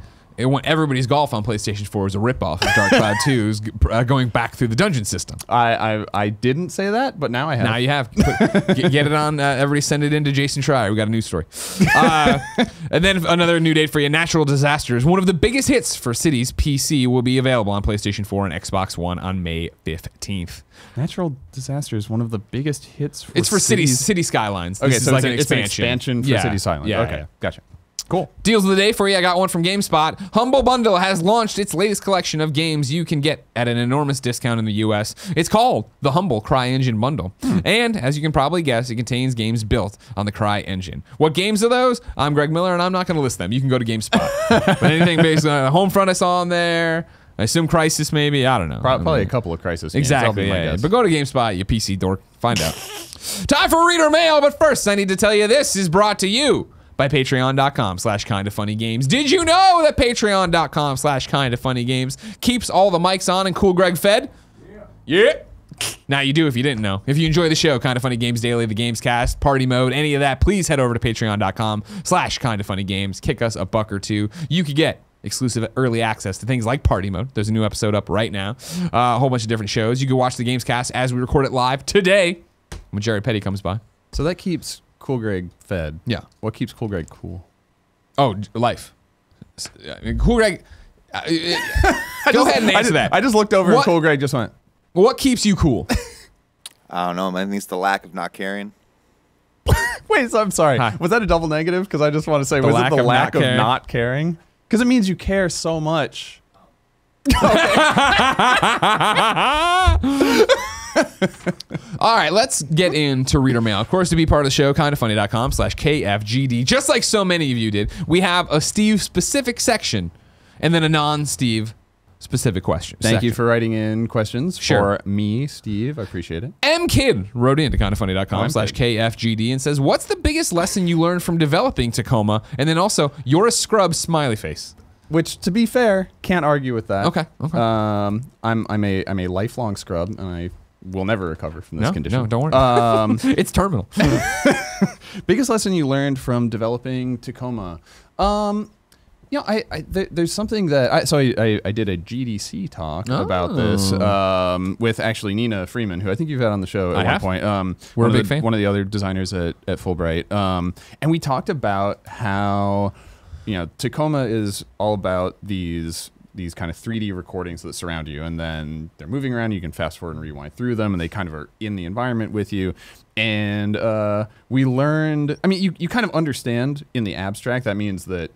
A: everybody's golf on PlayStation 4 is a ripoff of Dark Cloud 2's going back through the dungeon system.
B: I didn't say that, but now I have.
A: Now you have. Get it on. Everybody send it in to Jason Schreier. We got a news story. And then another new date for you. Natural Disasters, one of the biggest hits for Cities PC, will be available on PlayStation 4 and Xbox One on May 15th.
B: Natural Disaster is one of the biggest hits for
A: It's for City Skylines.
B: Okay,
A: This
B: so
A: is like
B: it's an expansion for City Skylines.
A: Yeah,
B: okay,
A: yeah.
B: gotcha. Cool.
A: Deals of the day for you. I got one from GameSpot. Humble Bundle has launched its latest collection of games you can get at an enormous discount in the US. It's called the Humble CryEngine Bundle. And as you can probably guess, it contains games built on the CryEngine. What games are those? I'm Greg Miller, and I'm not going to list them. You can go to GameSpot. But anything based on Homefront I saw on there. I assume Crysis maybe. I don't know.
B: Probably a couple of Crysis games.
A: Exactly. Yeah. But go to GameSpot, you PC dork. Find out. Time for Reader Mail, but first I need to tell you this is brought to you by patreon.com/kindafunnygames. Did you know that patreon.com/kindafunnygames keeps all the mics on and Cool Greg fed? Yeah. Now you do if you didn't know. If you enjoy the show, Kinda Funny Games Daily, the Games Cast, Party Mode, any of that, please head over to patreon.com/kindafunnygames. Kick us a buck or two. You could get exclusive early access to things like Party Mode. There's a new episode up right now. A whole bunch of different shows. You can watch the Games Cast as we record it live today when Jerry Petty comes by.
B: So that keeps Cool Greg fed.
A: Yeah.
B: What keeps Cool Greg cool?
A: Oh, life. Cool Greg. Go ahead and answer that.
B: I just looked over and Cool Greg just went.
A: What keeps you cool?
C: I don't know. Maybe it's the lack of not caring.
B: Wait, so I'm sorry.
A: Hi.
B: Was that a double negative? Because I just want to say, was it the lack of not caring? Because it means you care so much.
A: All right, let's get into Reader Mail. Of course, to be part of the show, kindafunny.com/KFGD. Just like so many of you did, we have a Steve-specific section and then a non-Steve specific question.
B: Thank you for writing in questions for me, Steve. I appreciate it.
A: emmkid wrote into kindafunny.com/KFGD and says, what's the biggest lesson you learned from developing Tacoma? And then also, you're a scrub smiley face.
B: Which, to be fair, can't argue with that.
A: Okay.
B: I'm a lifelong scrub, and I will never recover from this condition.
A: No, don't worry. It's terminal.
B: Biggest lesson you learned from developing Tacoma? There's something that I did a GDC talk about this with actually Nina Freeman, who I think you've had on the show at one point.
A: We're a big fan.
B: One of the other designers at Fullbright, and we talked about how Tacoma is all about these kind of 3D recordings that surround you, and then they're moving around. You can fast forward and rewind through them, and they kind of are in the environment with you. And we learned. I mean, you kind of understand in the abstract. That means that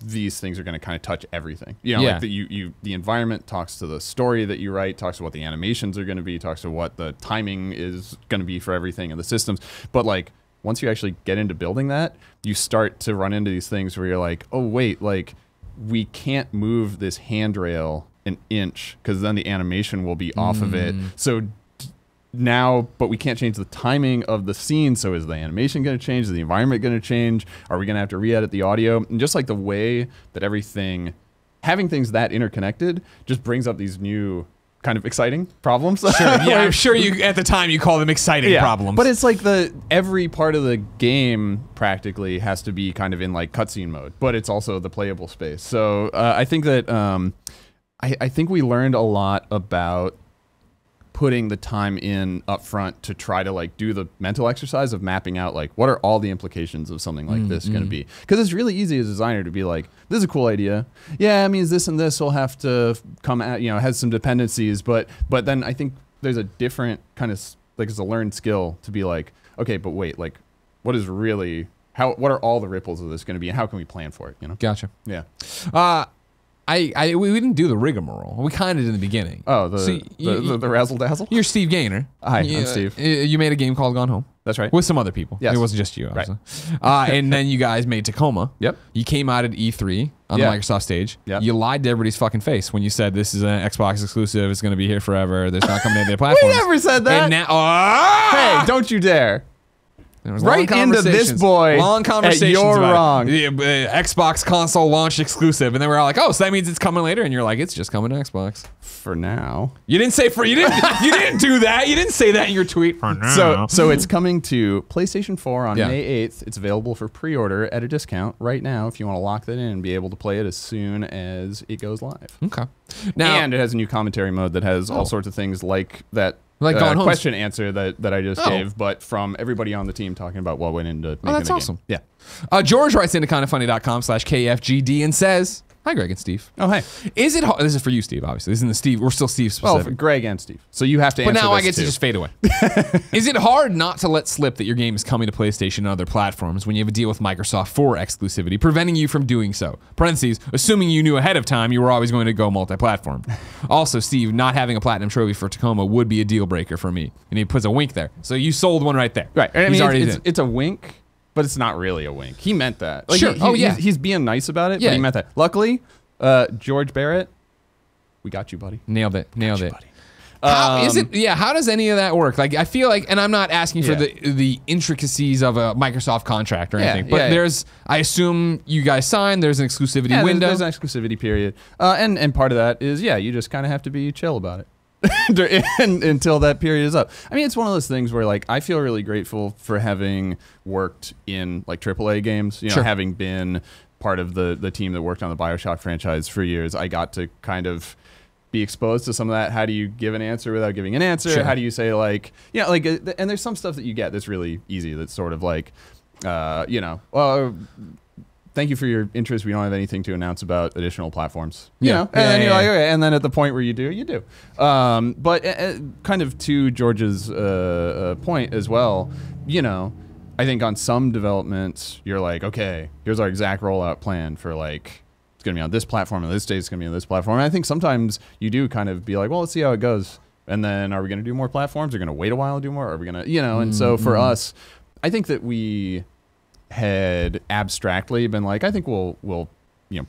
B: these things are going to kind of touch everything. Like the environment talks to the story that you write, talks to what the animations are going to be, talks to what the timing is going to be for everything and the systems. But like once you actually get into building that, you start to run into these things where you're like, oh wait, like we can't move this handrail an inch because then the animation will be off of it. So now, but we can't change the timing of the scene. So is the animation going to change? Is the environment going to change? Are we going to have to re-edit the audio? And just like the way that everything having things that interconnected just brings up these new kind of exciting problems.
A: Sure, yeah, I'm sure you at the time you call them exciting problems.
B: But it's like every part of the game practically has to be kind of in like cutscene mode, but it's also the playable space. So I think that I think we learned a lot about putting the time in up front to try to like do the mental exercise of mapping out like what are all the implications of something like this going to be, because it's really easy as a designer to be like, this is a cool idea, yeah, it means this and this will have to come at, you know, has some dependencies, but then I think there's a different kind of like, it's a learned skill to be like, okay, but wait, like what is really what are all the ripples of this going to be and how can we plan for it, you know?
A: Gotcha.
B: Yeah.
A: We didn't do the rigmarole. We kind of did in the beginning.
B: Oh, the razzle dazzle.
A: You're Steve Gaynor.
B: Hi, I'm Steve.
A: You made a game called Gone Home.
B: That's right.
A: With some other people.
B: Yes.
A: It wasn't just you, obviously. Right. And then you guys made Tacoma.
B: Yep.
A: You came out at E3 on the Microsoft stage.
B: Yep.
A: You lied to everybody's fucking face when you said this is an Xbox exclusive. It's going to be here forever. There's not coming to any platforms.
B: We never said that.
A: And now,
B: hey, don't you dare.
A: There was
B: right into this boy.
A: Long conversations.
B: You're
A: about
B: wrong.
A: The Xbox console launch exclusive, and then we're all like, "Oh, so that means it's coming later?" And you're like, "It's just coming to Xbox."
B: For now.
A: You didn't say you didn't do that. You didn't say that in your tweet. For now.
B: So it's coming to PlayStation 4 on May 8th. It's available for pre-order at a discount right now if you want to lock that in and be able to play it as soon as it goes live.
A: Okay. Now,
B: and it has a new commentary mode that has all sorts of things like that.
A: Like
B: question answer that I just gave, but from everybody on the team talking about what went into making
A: that's
B: the
A: awesome.
B: game. Yeah.
A: George writes into kindoffunny.com/KFGD and says, "Hi, Greg and Steve.
B: Oh, hey.
A: Is it hard?" This is for you, Steve, obviously. This isn't the Steve. We're still Steve specific.
B: Well, for Greg and Steve. So you have to answer
A: But now I
B: this
A: get to
B: too.
A: just fade away. Is it hard not to let slip that your game is coming to PlayStation and other platforms when you have a deal with Microsoft for exclusivity, preventing you from doing so? Parentheses, assuming you knew ahead of time you were always going to go multi-platform. Also, Steve, not having a platinum trophy for Tacoma would be a deal breaker for me. And he puts a wink there. So you sold one right there.
B: Right. I
A: He's
B: mean,
A: already
B: it's a wink, but it's not really a wink. He meant that. Like,
A: Sure.
B: He's being nice about it,
A: Yeah.
B: but he meant that. Luckily, George Barrett, we got you, buddy.
A: Nailed it. Nailed it.
B: Buddy.
A: How is it? Yeah. How does any of that work? Like, I feel like, and I'm not asking for the intricacies of a Microsoft contract or anything, but there's, I assume you guys signed. There's an exclusivity window.
B: There's an exclusivity period, and part of that is you just kind of have to be chill about it until that period is up. I mean, it's one of those things where like I feel really grateful for having worked in like AAA games. You know, having been part of the team that worked on the BioShock franchise for years, I got to kind of be exposed to some of that. How do you give an answer without giving an answer?
A: Sure.
B: How do you say like, like, and there's some stuff that you get that's really easy. That's sort of like, well, thank you for your interest. We don't have anything to announce about additional platforms. You know? And then you're like, okay. And then at the point where you do. But kind of to George's point as well, I think on some developments, you're like, okay, here's our exact rollout plan for like, it's going to be on this platform, and this day it's going to be on this platform. And I think sometimes you do kind of be like, well, let's see how it goes. And then are we going to do more platforms? Are we going to wait a while and do more? Are we going to, and so for us, I think that we had abstractly been like, I think we'll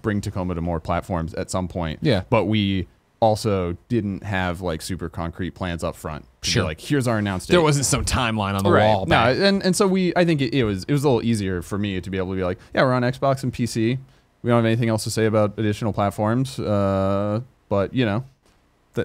B: bring Tacoma to more platforms at some point. Yeah. But we also didn't have like super concrete plans up front. Sure. Like, here's our announced date.
A: There wasn't some timeline on the wall.
B: No, and so I think it was a little easier for me to be able to be like, yeah, we're on Xbox and PC. We don't have anything else to say about additional platforms. But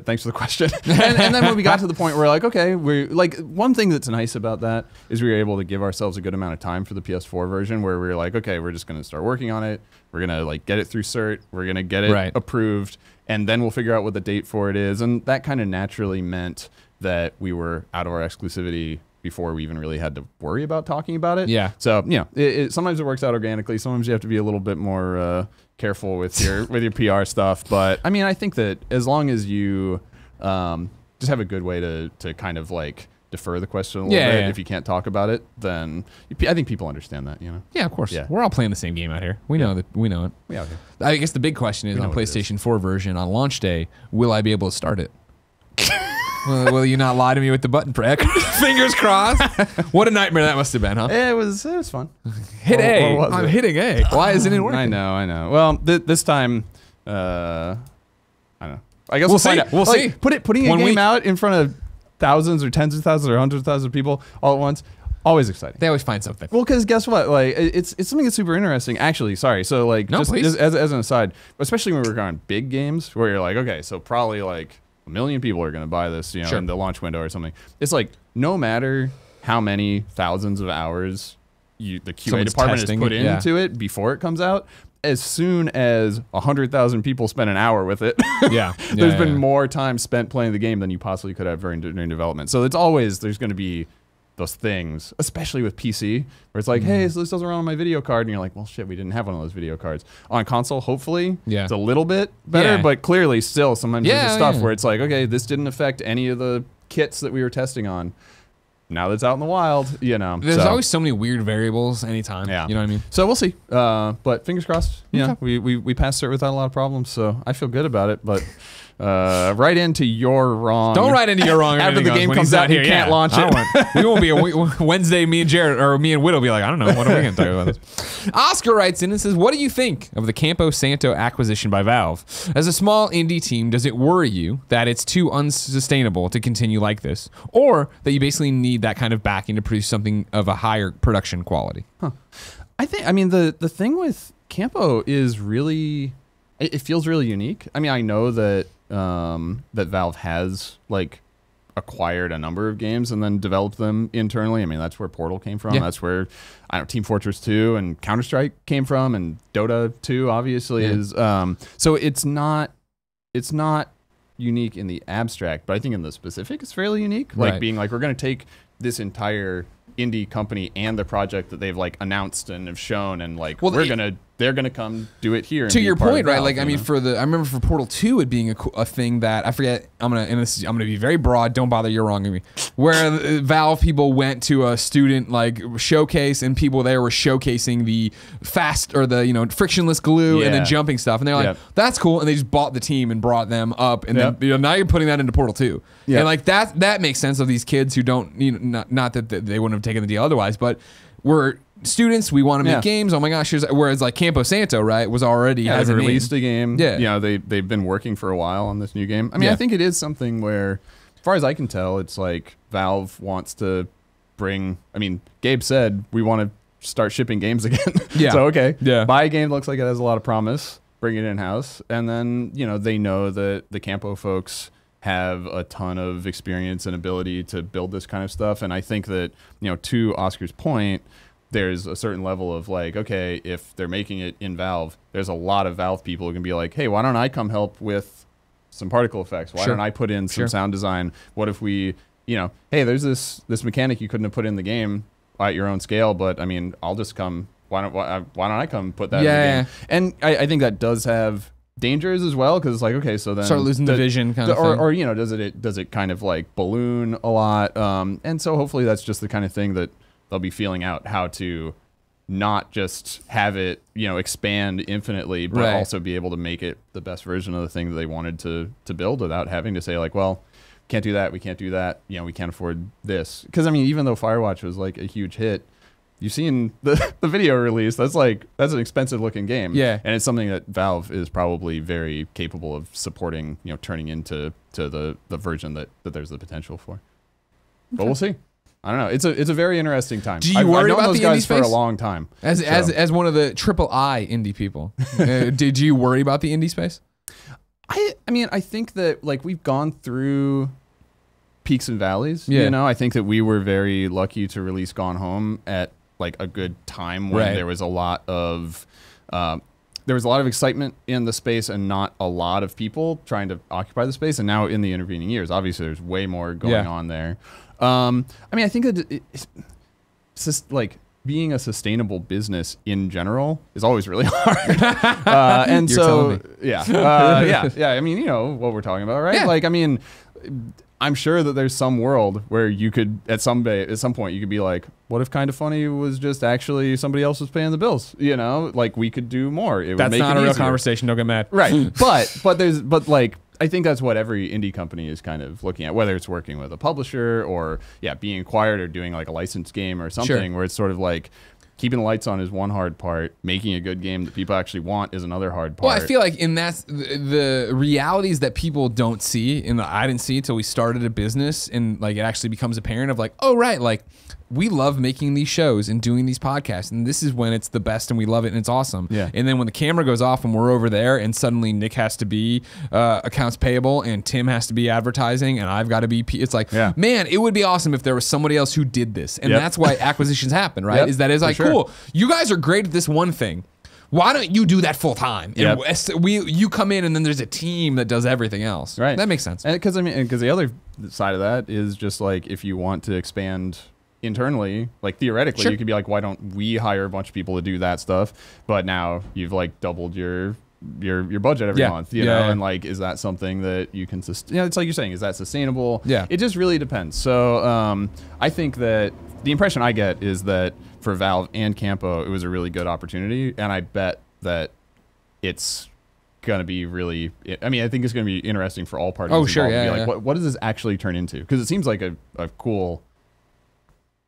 B: thanks for the question. and then when we got to the point where like, okay, we're like, one thing that's nice about that is we were able to give ourselves a good amount of time for the PS4 version, where we were like, okay, we're just going to start working on it. We're going to like get it through cert. We're going to get it approved, and then we'll figure out what the date for it is. And that kind of naturally meant that we were out of our exclusivity before we even really had to worry about talking about it. Yeah. So, sometimes it works out organically. Sometimes you have to be a little bit more careful with your PR stuff. But I mean, I think that as long as you just have a good way to kind of like defer the question a little bit, if you can't talk about it, then I think people understand that,
A: Yeah, of course. Yeah. We're all playing the same game out here. We know that. We know it.
B: Yeah.
A: I guess the big question is on PlayStation 4 version on launch day, will I be able to start it? Will you not lie to me with the button prick? Fingers crossed. What a nightmare that must have been, huh?
B: It was fun.
A: Hit A. I'm hitting A. Why isn't it working?
B: I know. Well, this time, I don't know. I guess
A: we'll see. We'll see.
B: Putting a game out in front of thousands or tens of thousands or hundreds of thousands of people all at once, Always exciting.
A: They always find something.
B: Well, because guess what? Like, it's something that's super interesting. Actually, sorry. So, like,
A: No,
B: just
A: please.
B: as an aside, especially when we're on big games where you're like, okay, so probably like 1 million people are going to buy this, you know,
A: Sure.
B: in the launch window or something. It's like no matter how many thousands of hours the QA
A: Someone's
B: department has
A: testing
B: put
A: it, yeah.
B: into it before it comes out, as soon as 100,000 people spend an hour with it,
A: Yeah.
B: there's been more time spent playing the game than you possibly could have during development. So it's always, there's going to be those things, especially with PC, where it's like, hey, so this doesn't run on my video card. And you're like, well, shit, we didn't have one of those video cards. On console, hopefully,
A: Yeah.
B: it's a little bit better,
A: Yeah.
B: but clearly still sometimes
A: Yeah,
B: there's stuff
A: yeah.
B: where it's like, okay, this didn't affect any of the kits that we were testing on. Now that it's out in the wild, you know.
A: There's
B: so.
A: always so many weird variables anytime.
B: Yeah.
A: You know what I mean?
B: So we'll see. But fingers crossed. You know,
A: Okay.
B: we passed through it without a lot of problems, so I feel good about it. But right into your wrong.
A: Don't write into your wrong.
B: After the game
A: when
B: comes
A: he's not
B: out, you
A: here.
B: can't launch
A: I
B: it.
A: don't want- we won't be a Wednesday. Me and Jared or me and Witt will be like, I don't know. What are we going to talk about this? Oscar writes in and says, "What do you think of the Campo Santo acquisition by Valve? As a small indie team, does it worry you that it's too unsustainable to continue like this, or that you basically need that kind of backing to produce something of a higher production quality?"
B: I mean, the thing with Campo is really, it feels really unique. I mean, I know that that Valve has like acquired a number of games and then developed them internally. I mean, that's where Portal came from.
A: Yeah.
B: That's where Team Fortress 2 and Counter-Strike came from, and Dota 2 obviously
A: Yeah.
B: is. So it's not unique in the abstract, but I think in the specific, it's fairly unique. Like
A: Right.
B: being like, we're going to take this entire indie company and the project that they've like announced and have shown, and like
A: Well,
B: they're gonna come do it here. And
A: To
B: be
A: your
B: part of
A: point, right?
B: Valve,
A: Like, I
B: you
A: mean,
B: know?
A: I remember for Portal 2, it being a thing that I forget. I'm gonna be very broad. Don't bother. You're wrong. Me. Where Valve people went to a student like showcase, and people there were showcasing the fast or the frictionless glue and the
B: Yeah.
A: jumping stuff, and they're like,
B: Yep.
A: that's cool, and they just bought the team and brought them up, and
B: Yep.
A: then now you're putting that into Portal 2,
B: Yep.
A: and like that makes sense of these kids who don't not that they wouldn't have taken the deal otherwise, but we're students, we want to make
B: Yeah.
A: games. Oh my gosh, whereas like Campo Santo, right, was already
B: Yeah,
A: has
B: they've
A: a name.
B: released a game.
A: Yeah.
B: You know, they've been working for a while on this new game. I mean,
A: Yeah.
B: I think it is something where, as far as I can tell, it's like Valve wants to bring. I mean, Gabe said we want to start shipping games again.
A: Yeah.
B: So okay.
A: Yeah.
B: Buy a game that looks like it has a lot of promise. Bring it in house, and then they know that the Campo folks have a ton of experience and ability to build this kind of stuff. And I think that to Oscar's point, there's a certain level of like, okay, if they're making it in Valve, there's a lot of Valve people who can be like, hey, why don't I come help with some particle effects? Why
A: Sure.
B: don't I put in some
A: Sure.
B: sound design? What if we, hey, there's this mechanic you couldn't have put in the game at your own scale, but I mean, I'll just come. Why don't I come put that in the
A: Yeah.
B: game? And I think that does have dangers as well, because it's like, okay, so then
A: Start losing the vision kind of thing.
B: or does it kind of like balloon a lot? And so hopefully that's just the kind of thing that they'll be feeling out how to not just have it expand infinitely, but
A: Right.
B: also be able to make it the best version of the thing that they wanted to build without having to say like, well, can't do that, we can't do that, we can't afford this. Because I mean, even though Firewatch was like a huge hit, you've seen the video release. That's an expensive looking game.
A: Yeah.
B: And it's something that Valve is probably very capable of supporting, turning into the version that there's the potential for. But we'll see. I don't know. It's a very interesting time.
A: Do you
B: I've
A: worry
B: known
A: about
B: those
A: the
B: guys
A: indie
B: for a
A: space?
B: long time.
A: As one of the III indie people, did you worry about the indie space?
B: I mean, I think that like we've gone through peaks and valleys.
A: Yeah.
B: I think that we were very lucky to release Gone Home at like a good time when
A: Right.
B: there was a lot of excitement in the space and not a lot of people trying to occupy the space. And now in the intervening years, obviously there's way more going on there. I mean, I think that it's just like being a sustainable business in general is always really hard. And
A: You're
B: so,
A: telling me.
B: yeah. I mean, what we're talking about, right?
A: Yeah.
B: Like, I mean, I'm sure that there's some world where you could, at some point, you could be like, what if Kind of Funny was just actually somebody else was paying the bills? Like we could do more. It would
A: That's
B: make
A: not
B: it
A: a real
B: easier.
A: conversation. Don't get mad.
B: Right. but like, I think that's what every indie company is kind of looking at, whether it's working with a publisher or being acquired or doing like a licensed game or something, where it's sort of like, keeping the lights on is one hard part. Making a good game that people actually want is another hard part.
A: Well, I feel like in that the realities that people don't see, and I didn't see until we started a business, and like it actually becomes apparent of like, oh right, like we love making these shows and doing these podcasts, and this is when it's the best and we love it and it's awesome.
B: Yeah.
A: And then when the camera goes off and we're over there, and suddenly Nick has to be accounts payable, and Tim has to be advertising, and I've got to be. It's like, man, it would be awesome if there was somebody else who did this, and that's why acquisitions happen, right? Is that it's like cool. You guys are great at this one thing. Why don't you do that full time? And you come in, and then there's a team that does everything else.
B: Right.
A: That makes sense.
B: Because the other side of that is just like if you want to expand internally, like theoretically, you could be like, why don't we hire a bunch of people to do that stuff? But now you've like doubled your budget every month, you know, and like, is that something that you can sustain? It's like you're saying, is that sustainable? Yeah, it just really depends. So I think that the impression I get is that for Valve and Campo, it was a really good opportunity, and I bet that it's gonna be really. I mean, I think it's gonna be interesting for all parties.
A: Oh, sure,
B: to be like, what does this actually turn into? Because it seems like a cool,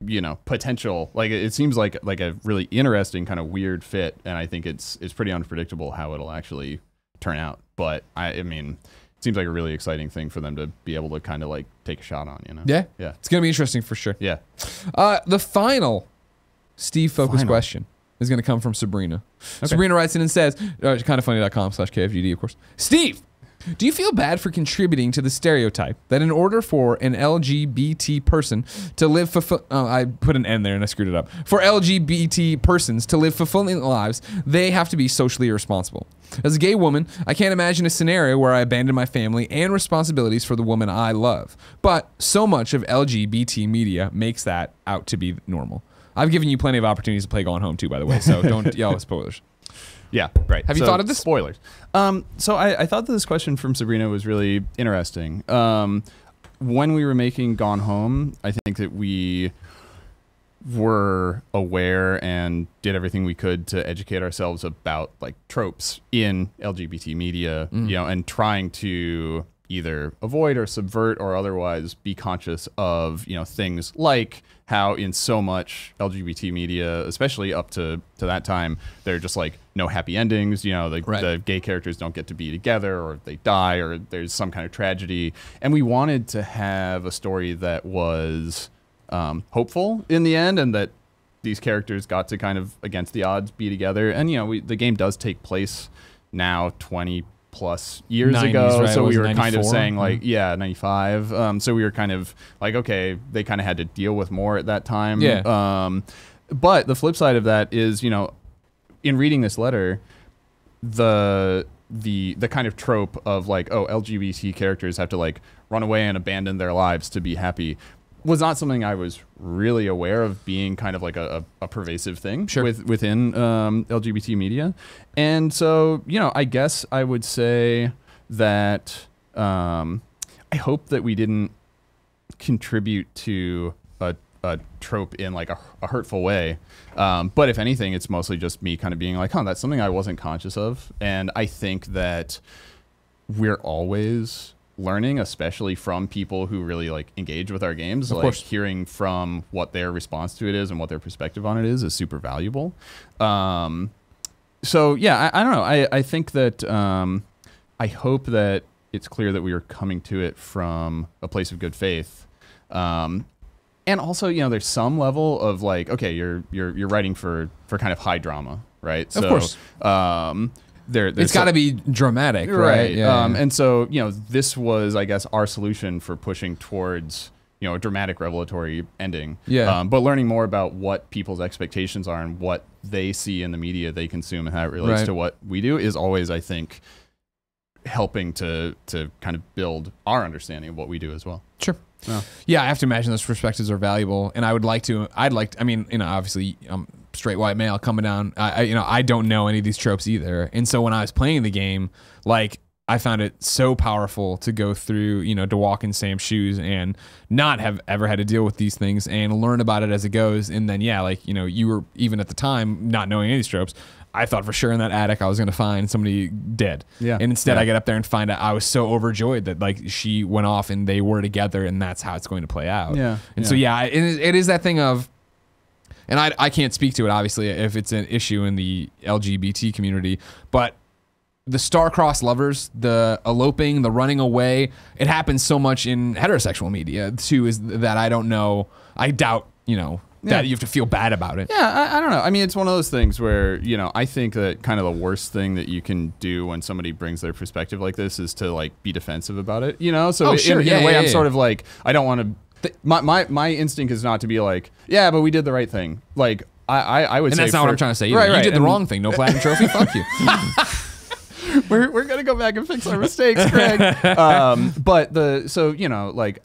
B: you know, potential. Like it seems like a really interesting kind of weird fit, and I think it's pretty unpredictable how it'll actually turn out. But I mean, it seems like a really exciting thing for them to be able to kind of like take a shot on, you know? Yeah.
A: It's gonna be interesting for sure.
B: Yeah.
A: The final Steve focused question is going to come from Sabrina. Okay. Sabrina writes in and says, kindafunny.com/KFGD, of course. Steve, do you feel bad for contributing to the stereotype that in order for an LGBT person to live I put an N there and I screwed it up. For LGBT persons to live fulfilling lives, they have to be socially irresponsible. As a gay woman, I can't imagine a scenario where I abandon my family and responsibilities for the woman I love. But so much of LGBT media makes that out to be normal. I've given you plenty of opportunities to play Gone Home too, by the way, so don't yell at spoilers.
B: Yeah, right.
A: Have you thought of this?
B: Spoilers. So I thought that this question from Sabrina was really interesting. When we were making Gone Home, I think that we were aware and did everything we could to educate ourselves about like tropes in LGBT media, you know, and trying to either avoid or subvert or otherwise be conscious of, you know, things like how in so much LGBT media, especially up to that time, they're just like no happy endings, you know, the gay characters don't get to be together, or they die, or there's some kind of tragedy. And we wanted to have a story that was hopeful in the end, and that these characters got to kind of against the odds be together. And, you know, the game does take place now 20 plus years 90s, ago, right? So we were kind of saying like 95, so we were kind of like, okay, they kind of had to deal with more at that time. But the flip side of that is, you know, in reading this letter, the kind of trope of like, oh, LGBT characters have to like run away and abandon their lives to be happy was not something I was really aware of being kind of like a pervasive thing within LGBT media. And so, you know, I guess I would say that I hope that we didn't contribute to a trope in like a hurtful way. But if anything, it's mostly just me kind of being like, that's something I wasn't conscious of. And I think that we're always learning, especially from people who really like engage with our games. Of course. Hearing from what their response to it is and what their perspective on it is super valuable. So yeah, I don't know. I think that I hope that it's clear that we are coming to it from a place of good faith. And also, you know, there's some level of like, okay, you're writing for kind of high drama, right?
A: Of course.
B: It's
A: got to be dramatic, right?
B: And so, you know, this was, I guess, our solution for pushing towards, you know, a dramatic revelatory ending. But learning more about what people's expectations are and what they see in the media they consume and how it relates to what we do is always, I think, helping to kind of build our understanding of what we do as well.
A: Sure. Yeah, I have to imagine those perspectives are valuable, and I mean, you know, obviously I'm straight white male coming down. I don't know any of these tropes either, and so when I was playing the game, like I found it so powerful to go through, you know, to walk in Sam's shoes and not have ever had to deal with these things and learn about it as it goes. And then, yeah, like, you know, you were even at the time not knowing any of these tropes. I thought for sure in that attic I was going to find somebody dead. Yeah. And instead I get up there and find out I was so overjoyed that like she went off and they were together and that's how it's going to play out. Yeah. And so, yeah, it is that thing of and I can't speak to it obviously if it's an issue in the LGBT community, but the star-crossed lovers, the eloping, the running away, it happens so much in heterosexual media too, is that I don't know. I doubt, that you have to feel bad about it.
B: Yeah, I don't know. I mean, it's one of those things where, I think that kind of the worst thing that you can do when somebody brings their perspective like this is to like be defensive about it, So
A: sure.
B: in a way, I'm sort of like, I don't want to, my instinct is not to be like, yeah, but we did the right thing. Like, I would say.
A: And that's not what I'm trying to say.
B: Right,
A: you did the wrong thing. No platinum trophy. Fuck you.
B: We're gonna go back and fix our mistakes, Greg. But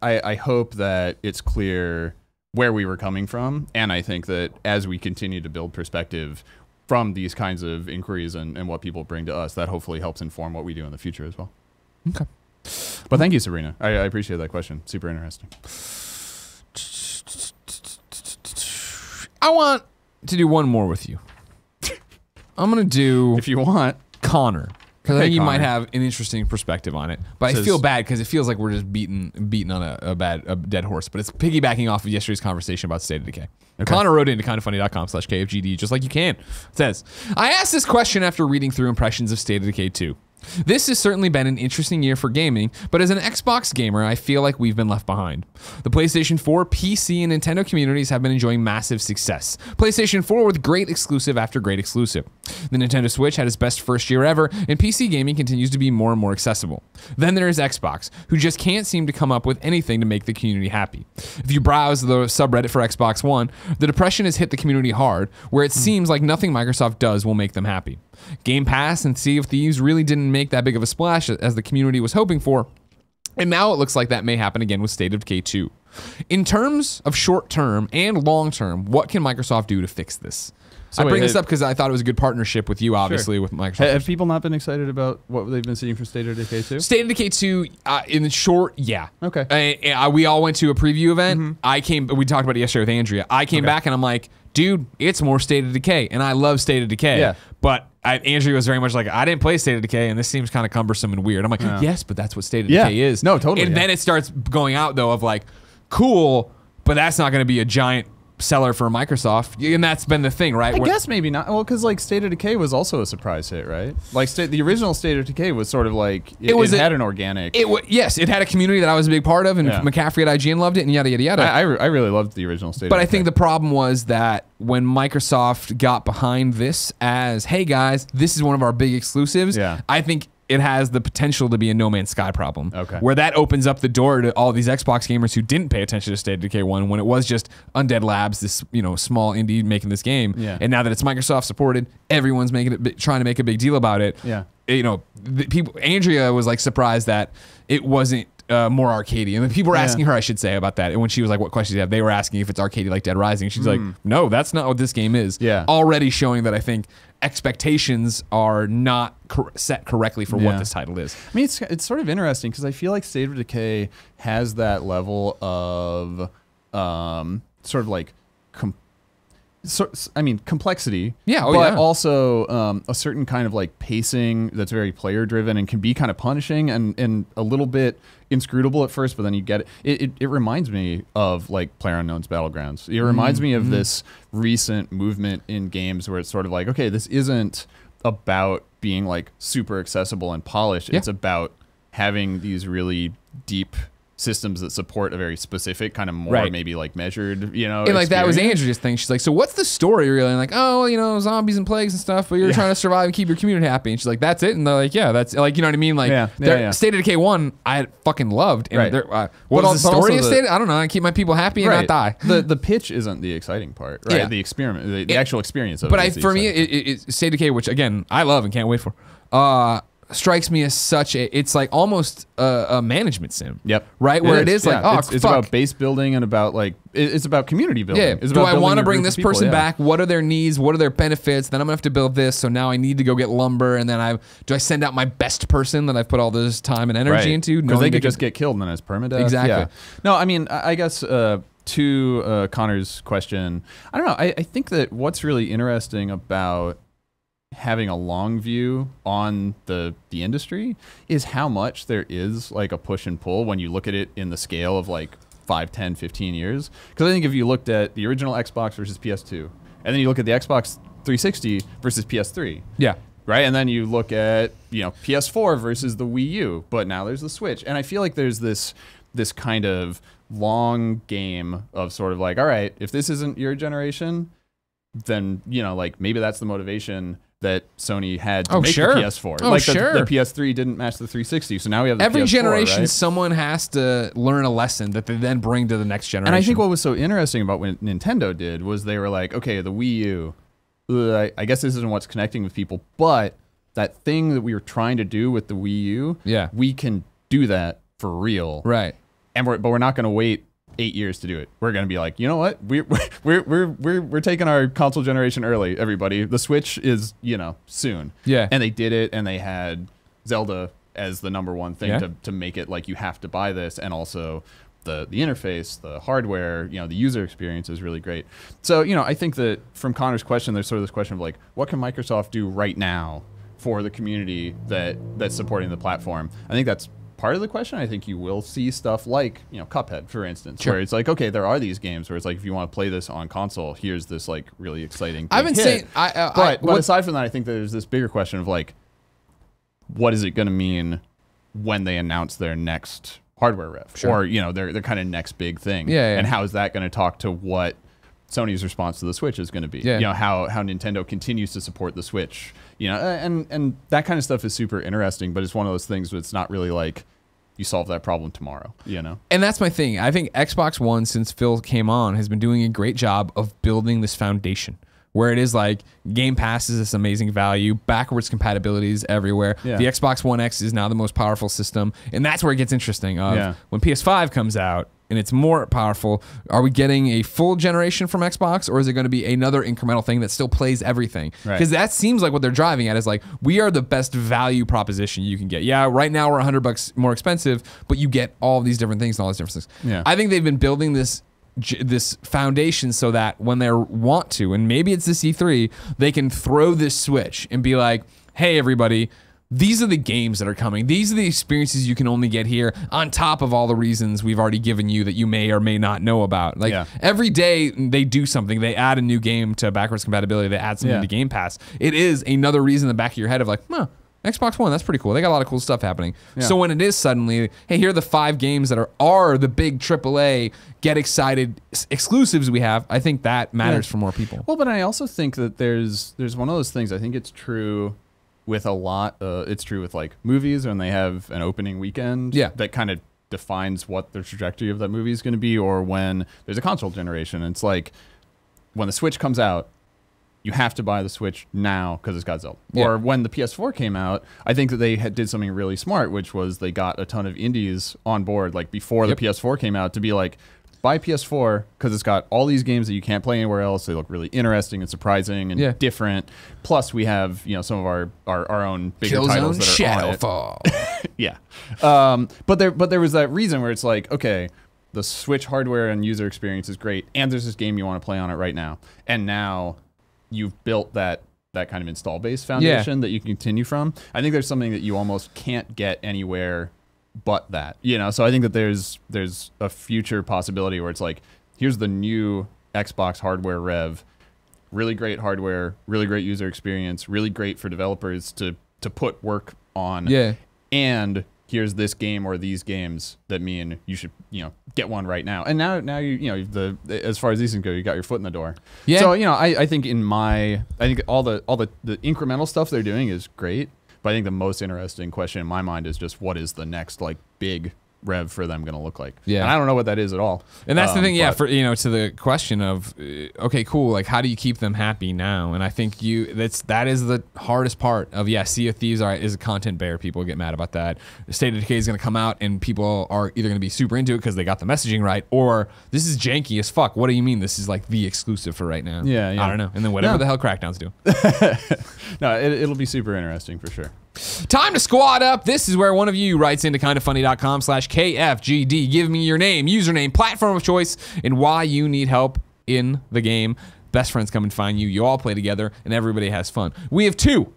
B: I hope that it's clear where we were coming from, and I think that as we continue to build perspective from these kinds of inquiries and what people bring to us, that hopefully helps inform what we do in the future as well.
A: Okay.
B: But thank you, Sabrina. I appreciate that question. Super interesting.
A: I want to do one more with you. I'm gonna do
B: If you want.
A: Connor. Because I
B: Hey,
A: think you might
B: Connor.
A: have an interesting perspective on it, but I
B: Says-
A: feel bad because it feels like we're just beating on a dead horse. But it's piggybacking off of yesterday's conversation about State of Decay. Connor wrote into kindoffunny.com/KFGD just like you can. It says, I asked this question after reading through impressions of State of Decay 2. This has certainly been an interesting year for gaming, but as an Xbox gamer, I feel like we've been left behind. The PlayStation 4, PC, and Nintendo communities have been enjoying massive success. PlayStation 4 with great exclusive after great exclusive. The Nintendo Switch had its best first year ever, and PC gaming continues to be more and more accessible. Then there is Xbox, who just can't seem to come up with anything to make the community happy. If you browse the subreddit for Xbox One, the depression has hit the community hard, where it seems like nothing Microsoft does will make them happy. Game Pass and Sea of Thieves really didn't make that big of a splash as the community was hoping for, and now it looks like that may happen again with State of Decay 2. In terms of short-term and long-term, what can Microsoft do to fix this?
B: So
A: I bring
B: wait,
A: this up because I thought it was a good partnership with you, obviously, with Microsoft.
B: Have people not been excited about what they've been seeing from State of Decay 2?
A: State of Decay 2, in short, yeah.
B: Okay.
A: We all went to a preview event. We talked about it yesterday with Andrea. I came back and I'm like, dude, it's more State of Decay, and I love State of Decay.
B: Yeah.
A: But Andrea was very much like, I didn't play State of Decay, and this seems kind of cumbersome and weird. I'm like, yes, but that's what State of Decay is.
B: No, totally.
A: And then it starts going out, though, of like, cool, but that's not going to be a giant seller for Microsoft, and that's been the thing, right?
B: I guess maybe not. Well, because like State of Decay was also a surprise hit, right? Like the original State of Decay was sort of like it had an organic.
A: Yes, it had a community that I was a big part of, and McCaffrey at IGN loved it, and yada yada yada.
B: I really loved the original State.
A: But
B: of
A: I
B: Decay.
A: think the problem was that when Microsoft got behind this as, hey guys, this is one of our big exclusives.
B: Yeah.
A: I think it has the potential to be a No Man's Sky problem.
B: Okay.
A: Where that opens up the door to all these Xbox gamers who didn't pay attention to State of Decay 1 when it was just Undead Labs, this small indie making this game.
B: Yeah.
A: And now that it's Microsoft supported, everyone's trying to make a big deal about it.
B: Yeah.
A: Andrea was like surprised that it wasn't more arcadey, and the people were asking her, I should say, about that. And when she was like, "What questions do you have?" They were asking if it's arcadey like Dead Rising. She's like, "No, that's not what this game is."
B: Yeah.
A: Already showing that I think expectations are not set correctly for what this title is.
B: I mean, it's sort of interesting because I feel like State of Decay has that level of sort of like complexity.
A: Yeah,
B: but also a certain kind of like pacing that's very player driven and can be kind of punishing and a little bit inscrutable at first, but then you get it. It reminds me of like PlayerUnknown's Battlegrounds. It reminds me of this recent movement in games where it's sort of like, okay, this isn't about being like super accessible and polished. It's about having these really deep systems that support a very specific kind of more maybe like measured,
A: And like that was Andrea's thing. She's like, so what's the story really? And like, oh, zombies and plagues and stuff, but you're trying to survive and keep your community happy. And she's like, that's it. And they're like, yeah, that's like, you know what I mean? Like, State of Decay 1, I fucking loved. And what was the story of State? I don't know. I keep my people happy and not die.
B: The pitch isn't the exciting part, right?
A: Yeah.
B: The experiment, the actual experience of
A: but
B: it.
A: For me, it's State of Decay, which again, I love and can't wait for. Strikes me as such it's like almost a management sim.
B: Yep.
A: Right? Where it is like,
B: it's about base building and about like, it's about community building.
A: Yeah.
B: It's
A: Do
B: about
A: I want to
B: building
A: bring
B: your
A: this
B: group of
A: person
B: people,
A: back? What are their needs? What are their benefits? Then I'm gonna have to build this. So now I need to go get lumber, and then do I send out my best person that I've put all this time and energy into?
B: Because they could just get killed and then it's permadeath.
A: Exactly.
B: Yeah. No, I mean, I guess to Connor's question, I don't know. I think that what's really interesting about having a long view on the industry is how much there is like a push and pull when you look at it in the scale of like 5, 10, 15 years. Because I think if you looked at the original Xbox versus PS2, and then you look at the Xbox 360 versus PS3.
A: Yeah.
B: Right, and then you look at PS4 versus the Wii U, but now there's the Switch, and I feel like there's this kind of long game of sort of like, all right, if this isn't your generation, then like maybe that's the motivation that Sony had to make the PS4.
A: Oh,
B: like
A: sure.
B: the PS3 didn't match the 360, so now we have the
A: Every
B: PS4,
A: generation,
B: right?
A: someone has to learn a lesson that they then bring to the next generation.
B: And I think what was so interesting about what Nintendo did was they were like, okay, the Wii U, I guess this isn't what's connecting with people, but that thing that we were trying to do with the Wii U, we can do that for real,
A: right?
B: And but we're not going to wait 8 years to do it. We're going to be like, you know what? We're taking our console generation early. Everybody, the Switch is soon.
A: Yeah,
B: and they did it, and they had Zelda as the #1 thing to make it like you have to buy this, and also the interface, the hardware, the user experience is really great. So, I think that from Connor's question, there's sort of this question of like, what can Microsoft do right now for the community that's supporting the platform? I think that's part of the question. I think you will see stuff like, Cuphead, for instance, where it's like, okay, there are these games where it's like, if you want to play this on console, here's this like really exciting
A: I've been saying,
B: but aside from that, I think there's this bigger question of like, what is it going to mean when they announce their next hardware rev, or their kind of next big thing, and how is that going to talk to what Sony's response to the Switch is going to be? How Nintendo continues to support the Switch, and that kind of stuff is super interesting. But it's one of those things where it's not really like you solve that problem tomorrow, And that's
A: my thing. I think Xbox One, since Phil came on, has been doing a great job of building this foundation, where it is like Game Pass is this amazing value, backwards compatibility is everywhere. The Xbox One X is now the most powerful system, and that's where it gets interesting. When PS5 comes out and it's more powerful, are we getting a full generation from Xbox, or is it going to be another incremental thing that still plays everything? Because that seems like what they're driving at is like, we are the best value proposition you can get. Yeah, right now we're $100 more expensive, but you get all these different things and all these different things. I think they've been building this foundation so that when they want to, and maybe it's this E3, they can throw this switch and be like, hey, everybody, these are the games that are coming. These are the experiences you can only get here, on top of all the reasons we've already given you that you may or may not know about. Like every day they do something. They add a new game to backwards compatibility. They add something to Game Pass. It is another reason in the back of your head of like, Xbox One, that's pretty cool. They got a lot of cool stuff happening. So when it is suddenly, hey, here are the 5 games that are the big AAA, get excited exclusives we have, I think that matters for more people.
B: Well, but I also think that there's one of those things, I think it's true with a lot, it's true with like movies when they have an opening weekend that kind of defines what the trajectory of that movie is going to be, or when there's a console generation. It's like when the Switch comes out, you have to buy the Switch now because it's got Zelda. Or when the PS4 came out, I think that they did something really smart, which was they got a ton of indies on board like before the PS4 came out to be like, buy PS4 because it's got all these games that you can't play anywhere else. They look really interesting and surprising and different. Plus, we have some of our own bigger titles that are
A: Shadowfall.
B: On it. But there was that reason where it's like, okay, the Switch hardware and user experience is great, and there's this game you want to play on it right now, and now you've built that kind of install base foundation that you can continue from. I think there's something that you almost can't get anywhere but that, so I think that there's a future possibility where it's like, here's the new Xbox hardware rev, really great hardware, really great user experience, really great for developers to put work on, and here's this game or these games that mean you should get one right now. And now you as far as these things go, you got your foot in the door. So I think all the incremental stuff they're doing is great. But I think the most interesting question in my mind is just, what is the next like big rev for them going to look like? And I don't know what that is at all.
A: And that's the thing, for to the question of, okay, cool, like how do you keep them happy now? And I think that is the hardest part of, Sea of Thieves is a content bear. People get mad about that. State of Decay is going to come out and people are either going to be super into it because they got the messaging right, or this is janky as fuck. What do you mean this is like the exclusive for right now? I don't know. And then whatever the hell Crackdowns do.
B: No, it'll be super interesting for sure.
A: Time to squad up. This is where one of you writes into kindoffunny.com/KFGD. Give me your name, username, platform of choice, and why you need help in the game. Best friends come and find you. You all play together, and everybody has fun. We have 2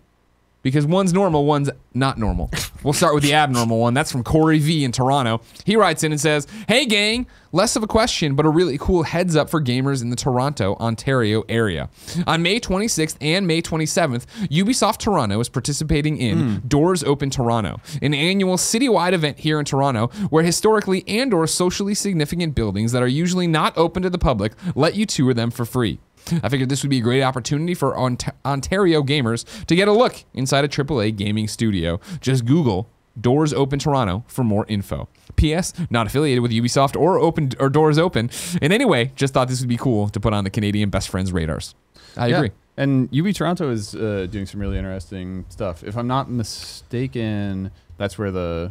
A: because one's normal, one's not normal. We'll start with the abnormal one. That's from Corey V in Toronto. He writes in and says, "Hey gang, less of a question, but a really cool heads up for gamers in the Toronto, Ontario area. On May 26th and May 27th, Ubisoft Toronto is participating in Doors Open Toronto, an annual citywide event here in Toronto where historically and or socially significant buildings that are usually not open to the public let you tour them for free. I figured this would be a great opportunity for Ontario gamers to get a look inside a AAA gaming studio. Just Google Doors Open Toronto for more info. P.S. Not affiliated with Ubisoft or Doors Open. And anyway, just thought this would be cool to put on the Canadian Best Friends radars." I agree.
B: And UB Toronto is doing some really interesting stuff. If I'm not mistaken, that's where the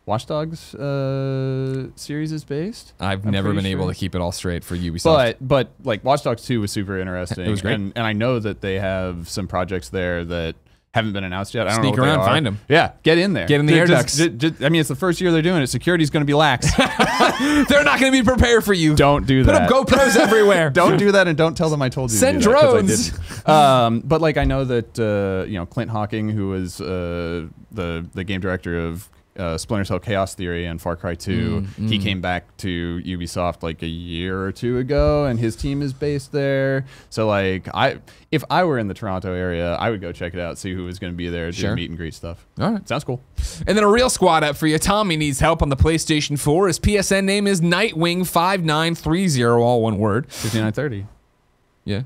B: Watch Dogs series is based.
A: I'm never been able to keep it all straight for Ubisoft.
B: But like Watch Dogs 2 was super interesting.
A: It was great.
B: And I know that they have some projects there that haven't been announced yet. I don't know
A: Sneak
B: what
A: around,
B: they are.
A: find them.
B: Yeah, get in there.
A: Get in the air ducts.
B: I mean, it's the first year they're doing it. Security's going to be lax.
A: They're not going to be prepared for you.
B: Don't do
A: Put
B: that.
A: up GoPros everywhere.
B: Don't do that, and don't tell them I told you.
A: Send
B: to do that, 'cause I
A: drones.
B: didn't. But like I know that Clint Hawking, who was the game director of Splinter Cell Chaos Theory and Far Cry 2, he came back to Ubisoft like a year or two ago, and his team is based there. So like if I were in the Toronto area, I would go check it out, see who was going to be there, do meet and greet stuff.
A: All right.
B: Sounds cool.
A: And then a real squad up for you. Tommy needs help on the PlayStation 4. His PSN name is Nightwing5930, all one word.
B: 5930.
A: Yeah.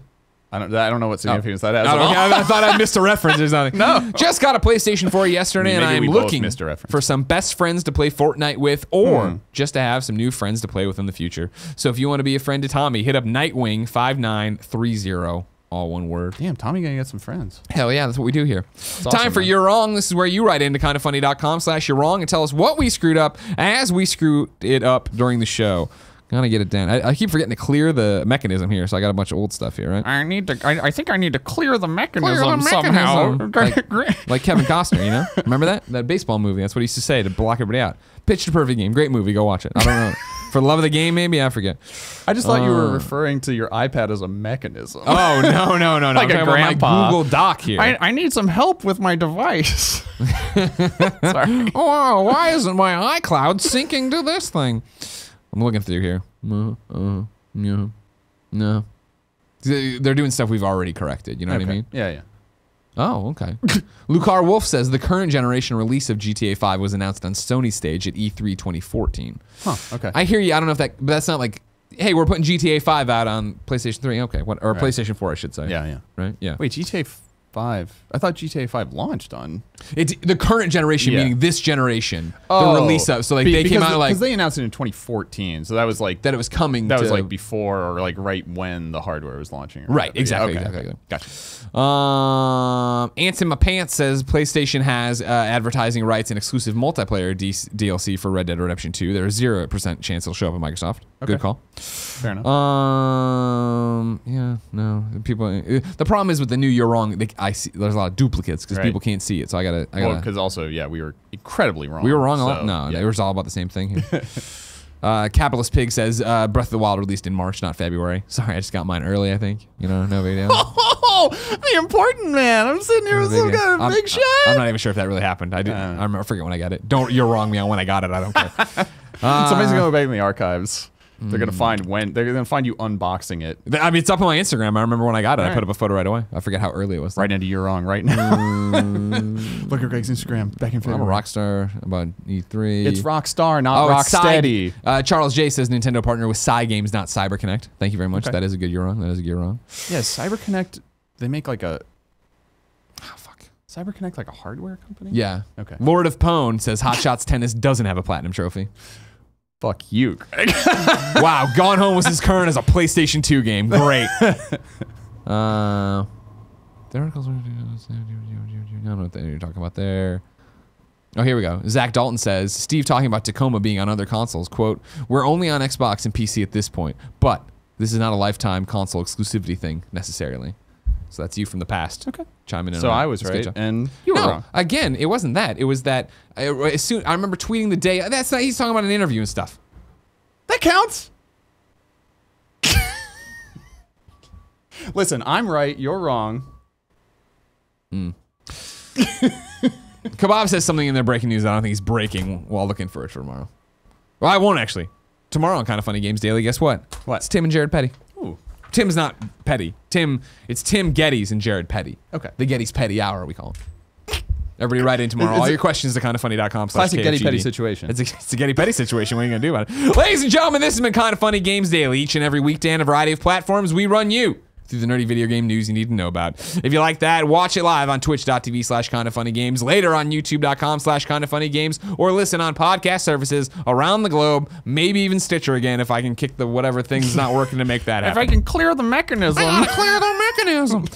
B: I don't know what significance that has.
A: Oh,
B: at all.
A: okay. I thought I missed a reference or something.
B: No.
A: Just got a PlayStation 4 yesterday, and
B: Maybe
A: I'm
B: we both
A: looking
B: missed a reference.
A: for some best friends to play Fortnite with, or just to have some new friends to play with in the future. So if you want to be a friend to Tommy, hit up Nightwing5930, all one word.
B: Damn, Tommy gonna get some friends.
A: Hell yeah, that's what we do here.
B: awesome,
A: Time for
B: man.
A: You're Wrong. This is where you write into kindafunny.com/you're wrong and tell us what we screwed up as we screwed it up during the show. Gotta get it down. I keep forgetting to clear the mechanism here, so I got a bunch of old stuff here, right?
B: I think I need to clear the mechanism,
A: Clear the
B: somehow.
A: mechanism. Like Kevin Costner, you know? Remember that baseball movie? That's what he used to say to block everybody out. Pitch the Perfect Game. Great movie. Go watch it. I don't know. For the love of the game, maybe? I forget.
B: I just thought you were referring to your iPad as a mechanism.
A: Oh, no.
B: Like
A: I'm
B: a
A: talking about
B: grandpa.
A: my Google Doc here.
B: I need some help with my device. Sorry.
A: Oh, why isn't my iCloud syncing to this thing? I'm looking through here. No. They're doing stuff we've already corrected. You know what I mean?
B: Yeah.
A: Oh, okay. Lucar Wolf says the current generation release of GTA 5 was announced on Sony's stage at E3 2014.
B: Huh, okay.
A: I hear you. I don't know if but that's not like, hey, we're putting GTA 5 out on PlayStation 3. Okay, or
B: Right.
A: PlayStation 4, I should say.
B: Yeah.
A: Right? Yeah.
B: Wait, GTA 5? I thought GTA 5 launched on...
A: It's the current generation, meaning this generation.
B: Oh.
A: The release of, so like they came out like...
B: Because they announced it in 2014, so that was like...
A: that it was coming
B: That
A: to...
B: was like before or like right when the hardware was launching. Or
A: Right,
B: whatever.
A: exactly.
B: Yeah,
A: Exactly.
B: Gotcha.
A: Ants in My Pants says PlayStation has advertising rights and exclusive multiplayer DLC for Red Dead Redemption 2. There's 0% chance it'll show up at Microsoft.
B: Okay.
A: Good call.
B: Fair enough.
A: Yeah, no. People. The problem is with the new You're Wrong. I see there's a lot of duplicates because
B: Right.
A: people can't see it. So I gotta.
B: Because also, yeah, we were incredibly wrong.
A: We were wrong a lot.
B: so,
A: No,
B: yeah.
A: it was all about the same thing here. Capitalist Pig says Breath of the Wild released in March, not February. Sorry, I just got mine early, I think. You know, no big deal.
B: Oh, the important man. I'm sitting here with some kind of big shot.
A: I'm not even sure if that really happened. I forget when I got it. You're wrong me on when I got it. I don't care.
B: Somebody's gonna go back in the archives. They're gonna find they're gonna find you unboxing it
A: I mean, it's up on my Instagram. I remember when I got it. I
B: All
A: put up a photo right away. I forget how early it was.
B: right into You're Wrong right now. Look at Greg's Instagram back in
A: I'm a
B: February.
A: Rockstar about E3.
B: It's Rockstar, not
A: it's Psy-
B: Rocksteady.
A: Charles J says Nintendo partner with Psy Games, not CyberConnect. Thank you very much.
B: Okay.
A: That is a good You're Wrong. That is a good You're Wrong.
B: Yeah, CyberConnect. They make like a
A: Oh, fuck.
B: CyberConnect, like a hardware company.
A: Yeah.
B: Okay.
A: Lord of Pwn says Hot Shots Tennis doesn't have a platinum trophy.
B: Fuck you, Greg.
A: Wow, Gone Home was as current as a PlayStation 2 game. Great. I don't know what you're talking about there. Oh, here we go. Zach Dalton says, Steve talking about Tacoma being on other consoles. Quote, we're only on Xbox and PC at this point, but this is not a lifetime console exclusivity thing necessarily. So that's you from the past.
B: Okay.
A: Chiming in.
B: So
A: on that.
B: I was
A: That's a good
B: right,
A: job.
B: and you were
A: No,
B: wrong.
A: again, it wasn't that. It was that I remember tweeting the day. That's not. He's talking about an interview and stuff.
B: That counts. Listen, I'm right. You're wrong.
A: Kebab says something in their breaking news. I don't think he's breaking while looking for it for tomorrow. Well, I won't actually. Tomorrow on Kind of Funny Games Daily, guess what?
B: What?
A: It's Tim and Jared Petty.
B: Ooh.
A: Tim's not Petty. It's Tim Geddes and Jared Petty.
B: Okay.
A: The Geddes Petty Hour, we call it. Everybody write in tomorrow. All your questions to kindoffunny.com.
B: Classic Getty Petty situation.
A: It's a Getty Petty situation. What are you going to do about it? Ladies and gentlemen, this has been Kind of Funny Games Daily. Each and every weekday on a variety of platforms, we run you through the nerdy video game news you need to know about. If you like that, watch it live on twitch.tv/kindoffunnygames, later on youtube.com/kindoffunnygames, or listen on podcast services around the globe, maybe even Stitcher again if I can kick the whatever thing's not working to make that happen.
B: If I can clear the mechanism.
A: Clear the mechanism.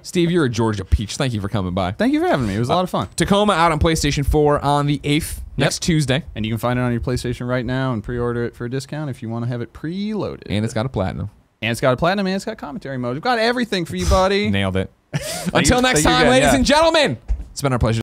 A: Steve, you're a Georgia peach. Thank you for coming by.
B: Thank you for having me. It was a lot of fun.
A: Tacoma out on PlayStation 4 on the 8th, next Tuesday.
B: And you can find it on your PlayStation right now and pre-order it for a discount if you want to have it preloaded.
A: And it's got a platinum.
B: And it's got a platinum and it's got commentary mode. We've got everything for you, buddy.
A: Nailed it. Until next
B: Thank you
A: time,
B: again,
A: ladies
B: yeah.
A: and gentlemen, it's been our pleasure.